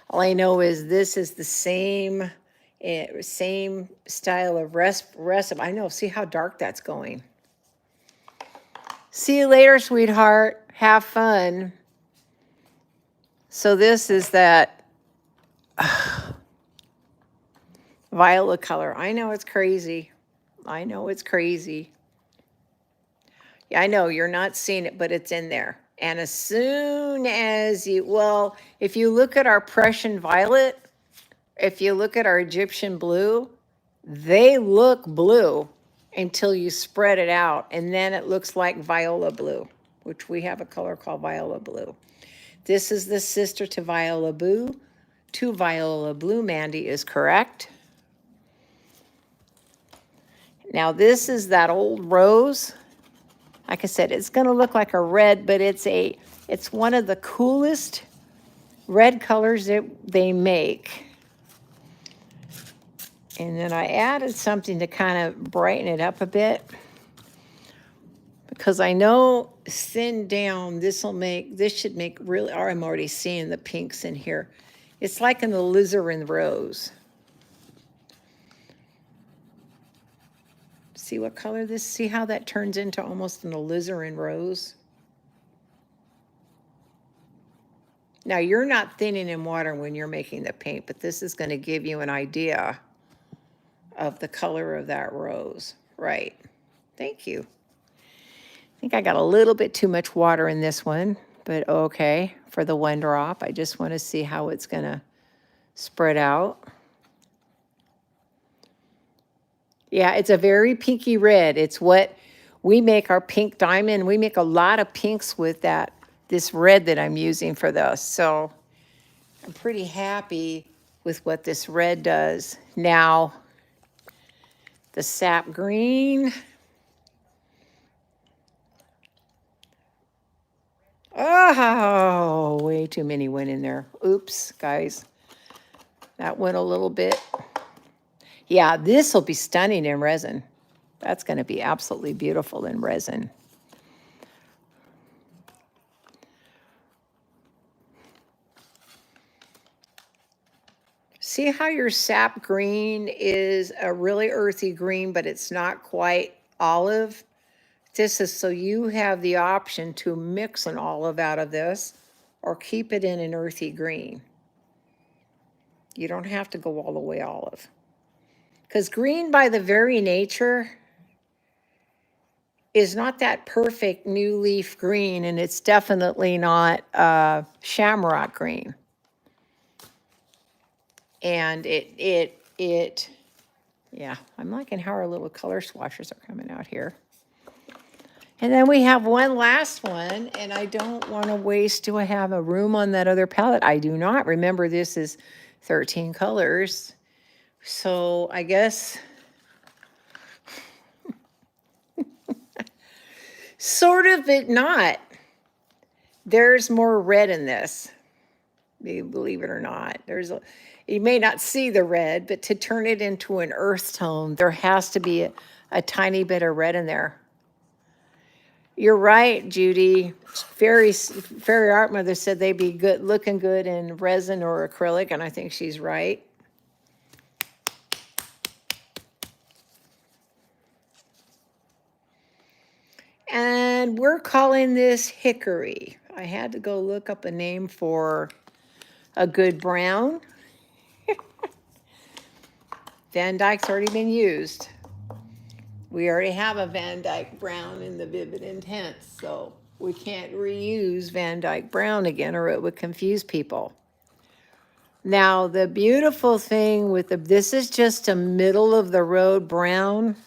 All I know is this is the same style of recipe. I know, see how dark that's going. See you later, sweetheart. Have fun. So this is that violet color. I know it's crazy. I know it's crazy. Yeah, I know you're not seeing it, but it's in there. And as soon as if you look at our Prussian violet, if you look at our Egyptian blue, they look blue until you spread it out. And then it looks like viola blue, which we have a color called viola blue. This is the sister to viola blue. To viola blue, Mandy is correct. Now this is that old rose. Like I said, it's going to look like a red, but it's one of the coolest red colors that they make. And then I added something to kind of brighten it up a bit, because I know thin down, this should make really, or I'm already seeing the pinks in here. It's like an alizarin rose. See what color this, see how that turns into almost an alizarin rose? Now you're not thinning in water when you're making the paint, but this is going to give you an idea of the color of that rose. Right. Thank you. I think I got a little bit too much water in this one, but okay, for the one drop. I just want to see how it's going to spread out. Yeah, it's a very pinky red. It's what we make our pink diamond. We make a lot of pinks with this red that I'm using for this. So I'm pretty happy with what this red does. Now, the sap green. Oh, way too many went in there. Oops, guys. That went a little bit. Yeah, this will be stunning in resin. That's going to be absolutely beautiful in resin. See how your sap green is a really earthy green, but it's not quite olive? This is so you have the option to mix an olive out of this, or keep it in an earthy green. You don't have to go all the way olive. Because green by the very nature is not that perfect new leaf green, and it's definitely not shamrock green. And yeah, I'm liking how our little color swatches are coming out here. And then we have one last one, and I don't want to waste, do I have a room on that other palette? I do not. Remember, this is 13 colors. So I guess, sort of, but not. There's more red in this, believe it or not. You may not see the red, but to turn it into an earth tone, there has to be a tiny bit of red in there. You're right, Judy. Fairy Art Mother said they'd be good, looking good in resin or acrylic, and I think she's right. And we're calling this Hickory. I had to go look up a name for a good brown. Van Dyke's already been used. We already have a Van Dyke brown in the Vivid Intense, so we can't reuse Van Dyke brown again or it would confuse people. Now, the beautiful thing with this is just a middle of the road brown.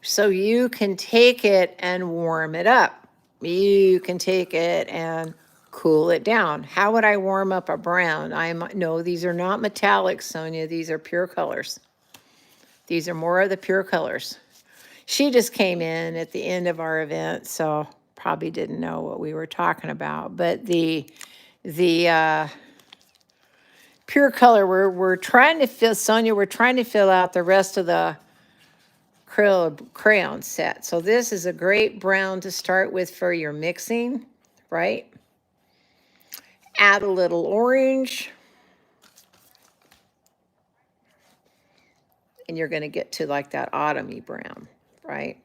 So you can take it and warm it up. You can take it and cool it down. How would I warm up a brown? No, these are not metallics, Sonia. These are pure colors. These are more of the pure colors. She just came in at the end of our event, so probably didn't know what we were talking about. But the pure color, we're trying to fill, Sonia, we're trying to fill out the rest of the crayon set. So this is a great brown to start with for your mixing, right? Add a little orange. And you're going to get to like that autumny brown, right?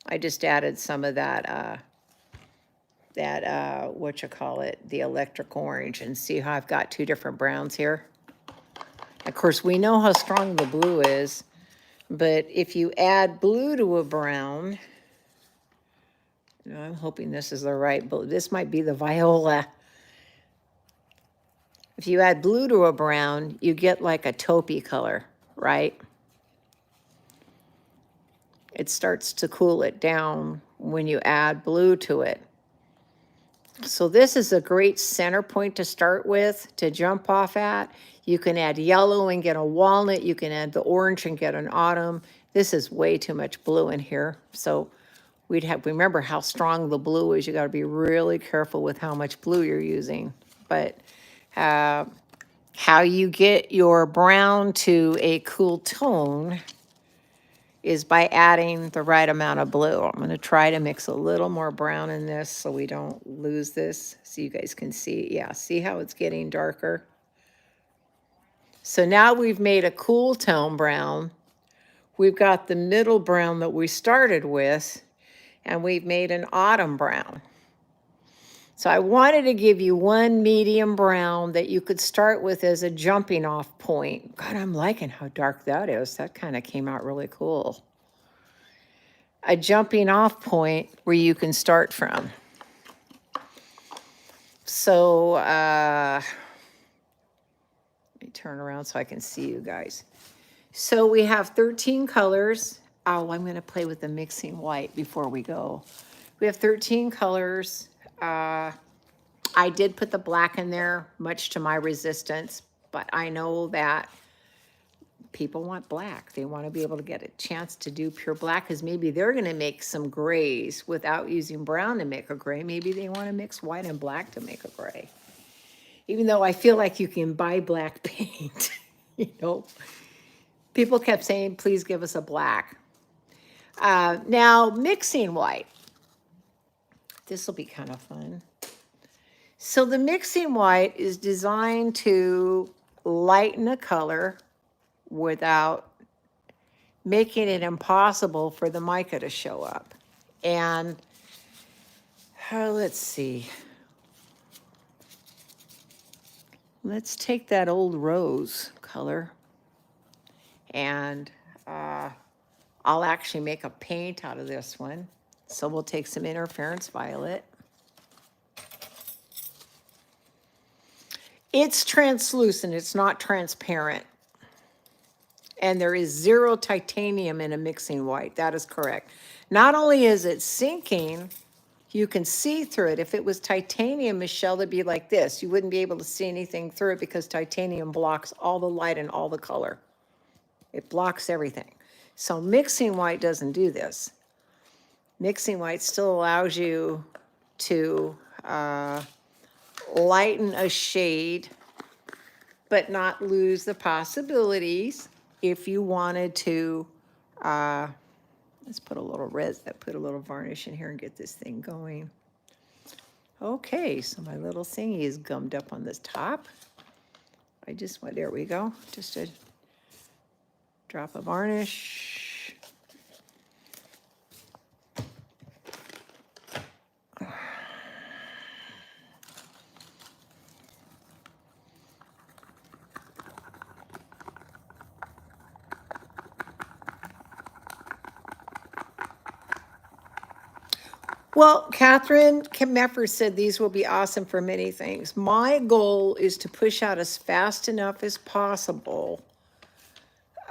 I just added some of that, what you call it, the electric orange, and see how I've got two different browns here. Of course, we know how strong the blue is, but if you add blue to a brown, I'm hoping this is the right blue. This might be the viola. If you add blue to a brown, you get like a taupey color, right? It starts to cool it down when you add blue to it. So this is a great center point to start with, to jump off at. You can add yellow and get a walnut. You can add the orange and get an autumn. This is way too much blue in here. So remember how strong the blue is. You got to be really careful with how much blue you're using. But how you get your brown to a cool tone is by adding the right amount of blue. I'm going to try to mix a little more brown in this so we don't lose this, so you guys can see. Yeah, see how it's getting darker? So now we've made a cool tone brown. We've got the middle brown that we started with, and we've made an autumn brown. So I wanted to give you one medium brown that you could start with as a jumping off point. God, I'm liking how dark that is. That kind of came out really cool. A jumping off point where you can start from. So let me turn around so I can see you guys. So we have 13 colors. Oh, I'm going to play with the mixing white before we go. We have 13 colors. I did put the black in there, much to my resistance, but I know that people want black. They want to be able to get a chance to do pure black, because maybe they're going to make some grays without using brown to make a gray. Maybe they want to mix white and black to make a gray. Even though I feel like you can buy black paint, you know. People kept saying, please give us a black. Now, mixing white. This will be kind of fun. So the mixing white is designed to lighten a color without making it impossible for the mica to show up. And let's see. Let's take that old rose color, and I'll actually make a paint out of this one. So we'll take some interference violet. It's translucent, it's not transparent. And there is 0 titanium in a mixing white. That is correct. Not only is it sinking, you can see through it. If it was titanium, Michelle, it'd be like this. You wouldn't be able to see anything through it because titanium blocks all the light and all the color. It blocks everything. So mixing white doesn't do this. Mixing white still allows you to lighten a shade, but not lose the possibilities. If you wanted to, let's put a little put a little varnish in here and get this thing going. Okay, so my little thingy is gummed up on this top. There we go. Just a drop of varnish. Well, Catherine Meffer said these will be awesome for many things. My goal is to push out as fast enough as possible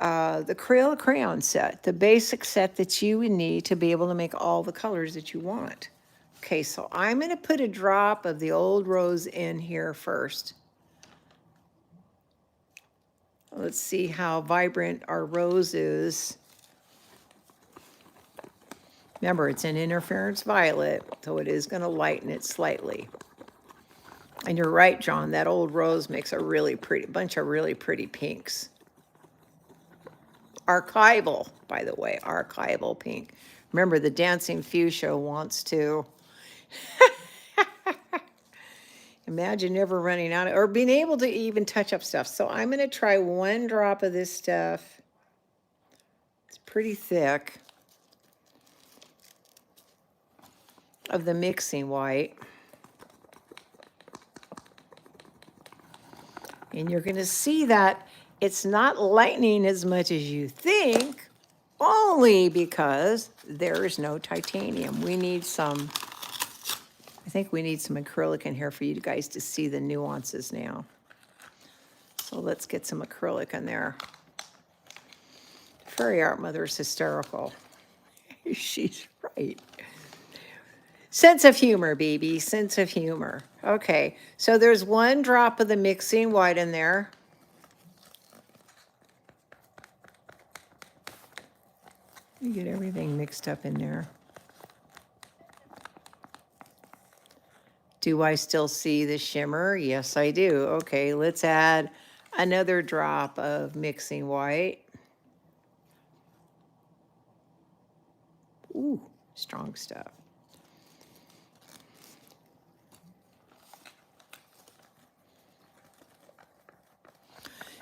the Crayola crayon set, the basic set that you would need to be able to make all the colors that you want. Okay, so I'm going to put a drop of the old rose in here first. Let's see how vibrant our rose is. Remember, it's an interference violet, so it is going to lighten it slightly. And you're right, John, that old rose makes a really pretty, bunch of really pretty pinks. Archival, by the way, archival pink. Remember, the dancing fuchsia wants to. Imagine never running out of, or being able to even touch up stuff. So I'm going to try 1 drop of this stuff. It's pretty thick. Of the mixing white. And you're going to see that it's not lightening as much as you think, only because there is no titanium. We need some, I think we need some acrylic in here for you guys to see the nuances now. So let's get some acrylic in there. Fairy Art Mother's hysterical. She's right. Sense of humor, baby, sense of humor. Okay, so there's 1 drop of the mixing white in there. You get everything mixed up in there. Do I still see the shimmer? Yes, I do. Okay, let's add another drop of mixing white. Ooh, strong stuff.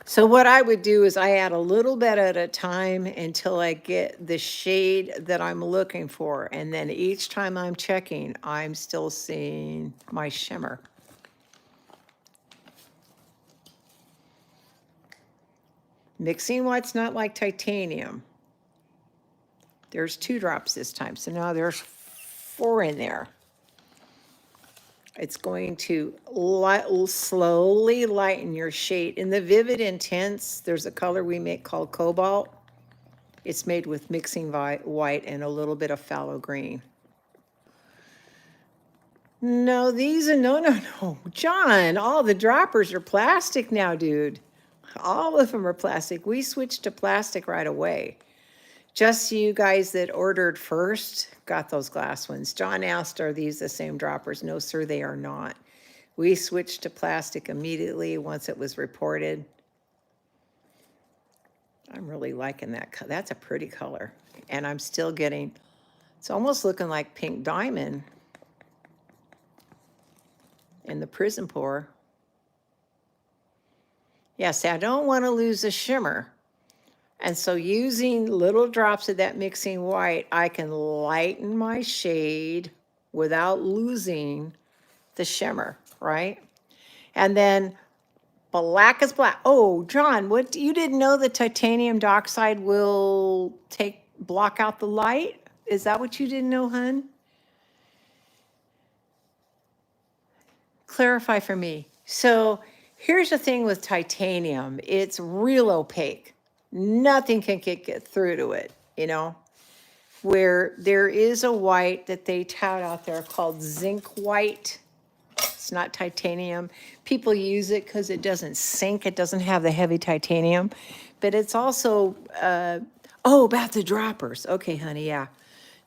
So what I would do is I add a little bit at a time until I get the shade that I'm looking for. And then each time I'm checking, I'm still seeing my shimmer. Mixing white's not like titanium. There's 2 drops this time, so now there's 4 in there. It's going to slowly lighten your shade. In the Vivid Intense, there's a color we make called Cobalt. It's made with mixing white and a little bit of phthalo green. No, no. John, all the droppers are plastic now, dude. All of them are plastic. We switched to plastic right away. Just you guys that ordered first got those glass ones. John asked, are these the same droppers? No, sir, they are not. We switched to plastic immediately once it was reported. I'm really liking that. That's a pretty color. And I'm still getting, it's almost looking like pink diamond in the Prism Pour. Yes, I don't want to lose the shimmer. And so using little drops of that mixing white, I can lighten my shade without losing the shimmer, right? And then black is black. Oh, John, what, you didn't know the titanium dioxide will block out the light? Is that what you didn't know, hun? Clarify for me. So here's the thing with titanium. It's real opaque. Nothing can get through to it, you know? Where there is a white that they tout out there called zinc white. It's not titanium. People use it because it doesn't sink. It doesn't have the heavy titanium. But it's also, oh, about the droppers. Okay, honey, yeah.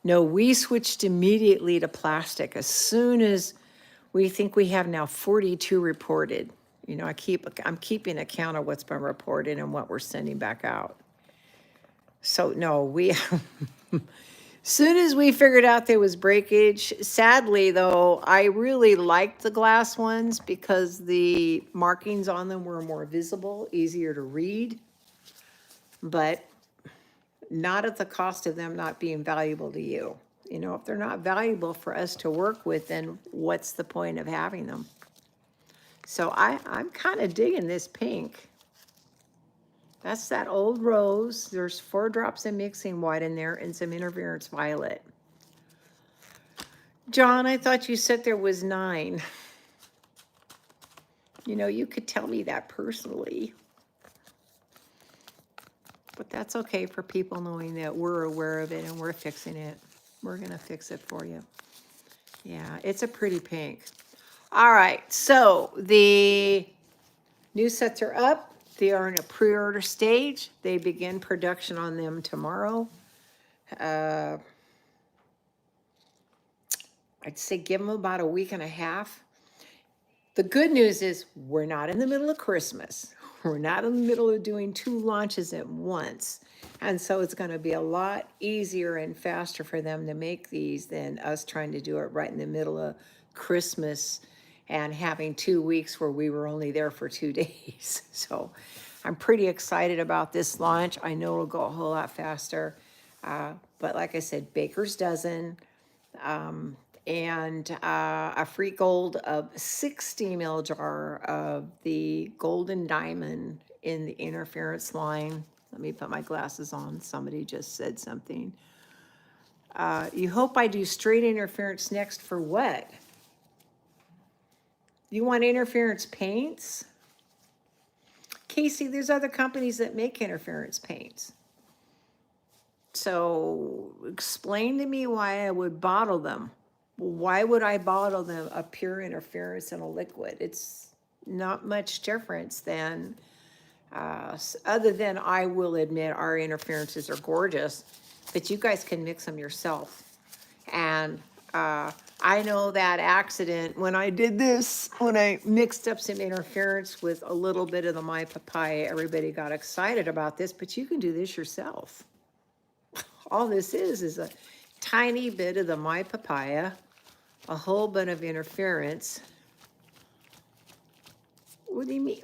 No, we switched immediately to plastic as soon as we think we have now 42 reported. You know, I'm keeping account of what's been reported and what we're sending back out. So no, we soon as we figured out there was breakage, sadly though, I really liked the glass ones because the markings on them were more visible, easier to read, but not at the cost of them not being valuable to you. You know, if they're not valuable for us to work with, then what's the point of having them? So I'm kind of digging this pink. That's that old rose. There's 4 drops of mixing white in there and some interference violet. John, I thought you said there was 9. You know, you could tell me that personally. But that's okay for people knowing that we're aware of it and we're fixing it. We're going to fix it for you. Yeah, it's a pretty pink. All right, so the new sets are up. They are in a pre-order stage. They begin production on them tomorrow. I'd say give them about a week and a half. The good news is we're not in the middle of Christmas. We're not in the middle of doing 2 launches at once. And so it's going to be a lot easier and faster for them to make these than us trying to do it right in the middle of Christmas and having 2 weeks where we were only there for 2 days. So I'm pretty excited about this launch. I know it'll go a whole lot faster. But like I said, baker's dozen. And a free gold of 60 ml jar of the golden diamond in the interference line. Let me put my glasses on. Somebody just said something. You hope I do straight interference next for what? You want interference paints? Casey, there's other companies that make interference paints. So explain to me why I would bottle them. Why would I bottle them a pure interference in a liquid? It's not much difference than, other than I will admit our interferences are gorgeous, but you guys can mix them yourself. And I know that accident when I did this, when I mixed up some interference with a little bit of the My Papaya, everybody got excited about this, but you can do this yourself. All this is a tiny bit of the My Papaya, a whole bunch of interference. What do you mean?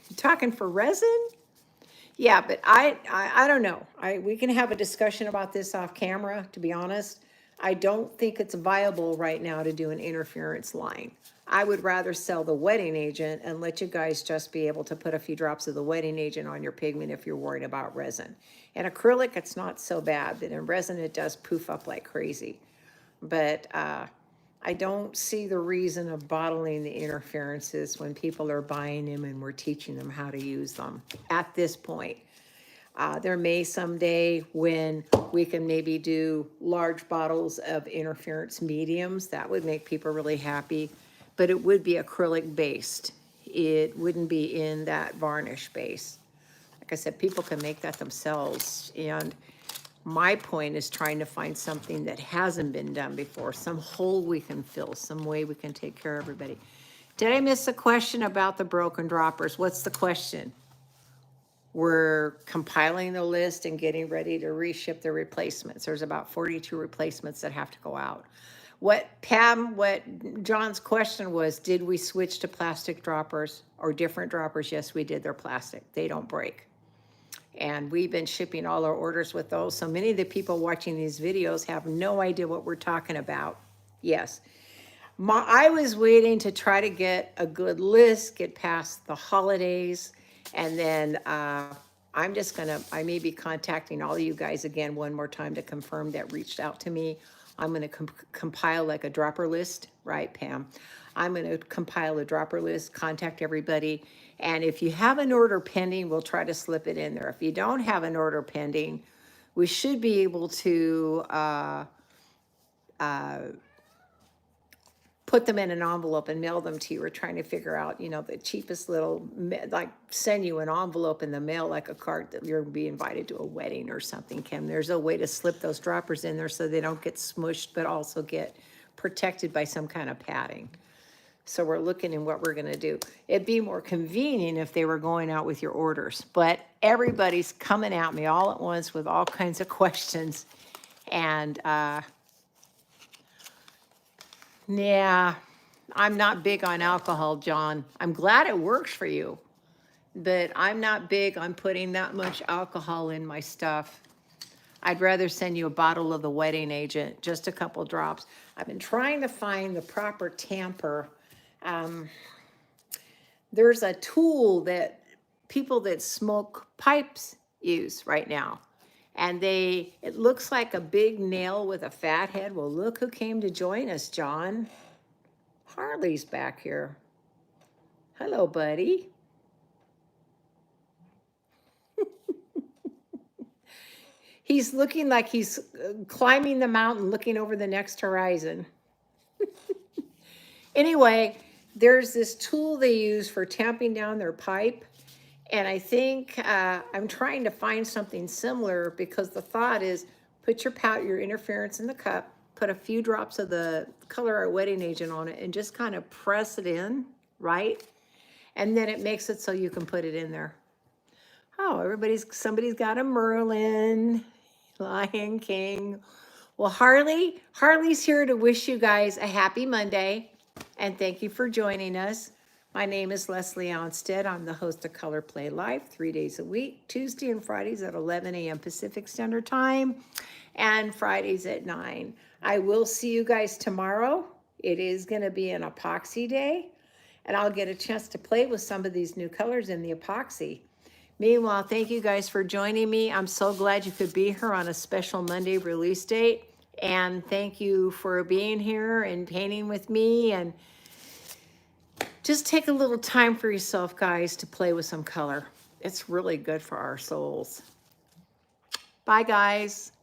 You talking for resin? Yeah, but I don't know. We can have a discussion about this off camera, to be honest. I don't think it's viable right now to do an interference line. I would rather sell the wetting agent and let you guys just be able to put a few drops of the wetting agent on your pigment if you're worried about resin. In acrylic, it's not so bad, but in resin, it does poof up like crazy. But I don't see the reason of bottling the interferences when people are buying them and we're teaching them how to use them at this point. There may someday when we can maybe do large bottles of interference mediums. That would make people really happy, but it would be acrylic based. It wouldn't be in that varnish base. Like I said, people can make that themselves. And my point is trying to find something that hasn't been done before, some hole we can fill, some way we can take care of everybody. Did I miss a question about the broken droppers? What's the question? We're compiling the list and getting ready to reship the replacements. There's about 42 replacements that have to go out. What John's question was, did we switch to plastic droppers or different droppers? Yes, we did. They're plastic. They don't break. And we've been shipping all our orders with those. So many of the people watching these videos have no idea what we're talking about. Yes. I was waiting to try to get a good list, get past the holidays, and then I may be contacting all of you guys again one more time to confirm that reached out to me. I'm going to compile like a dropper list, right, Pam? I'm going to compile a dropper list, contact everybody, and if you have an order pending, we'll try to slip it in there. If you don't have an order pending, we should be able to put them in an envelope and mail them to you. We're trying to figure out, you know, the cheapest little, like send you an envelope in the mail, like a card that you're going to be invited to a wedding or something, Kim. There's a way to slip those droppers in there so they don't get smushed, but also get protected by some kind of padding. So we're looking in what we're going to do. It'd be more convenient if they were going out with your orders, but everybody's coming at me all at once with all kinds of questions. And, yeah, I'm not big on alcohol, John. I'm glad it works for you, but I'm not big on putting that much alcohol in my stuff. I'd rather send you a bottle of the wetting agent, just a couple drops. I've been trying to find the proper tamper. There's a tool that people that smoke pipes use right now. And it looks like a big nail with a fat head. Well, look who came to join us, John. Harley's back here. Hello, buddy. He's looking like he's climbing the mountain, looking over the next horizon. Anyway, there's this tool they use for tamping down their pipe. And I think I'm trying to find something similar because the thought is put your interference in the cup, put a few drops of the ColorArte wetting agent on it and just kind of press it in, right? And then it makes it so you can put it in there. Oh, somebody's got a Merlin, Lion King. Well, Harley's here to wish you guys a happy Monday. And thank you for joining us. My name is Leslie Ohnstad. I'm the host of Color Play Live 3 days a week, Tuesday and Fridays at 11 a.m. Pacific Standard Time, and Fridays at 9. I will see you guys tomorrow. It is going to be an epoxy day, and I'll get a chance to play with some of these new colors in the epoxy. Meanwhile, thank you guys for joining me. I'm so glad you could be here on a special Monday release date. And thank you for being here and painting with me. And just take a little time for yourself, guys, to play with some color. It's really good for our souls. Bye, guys.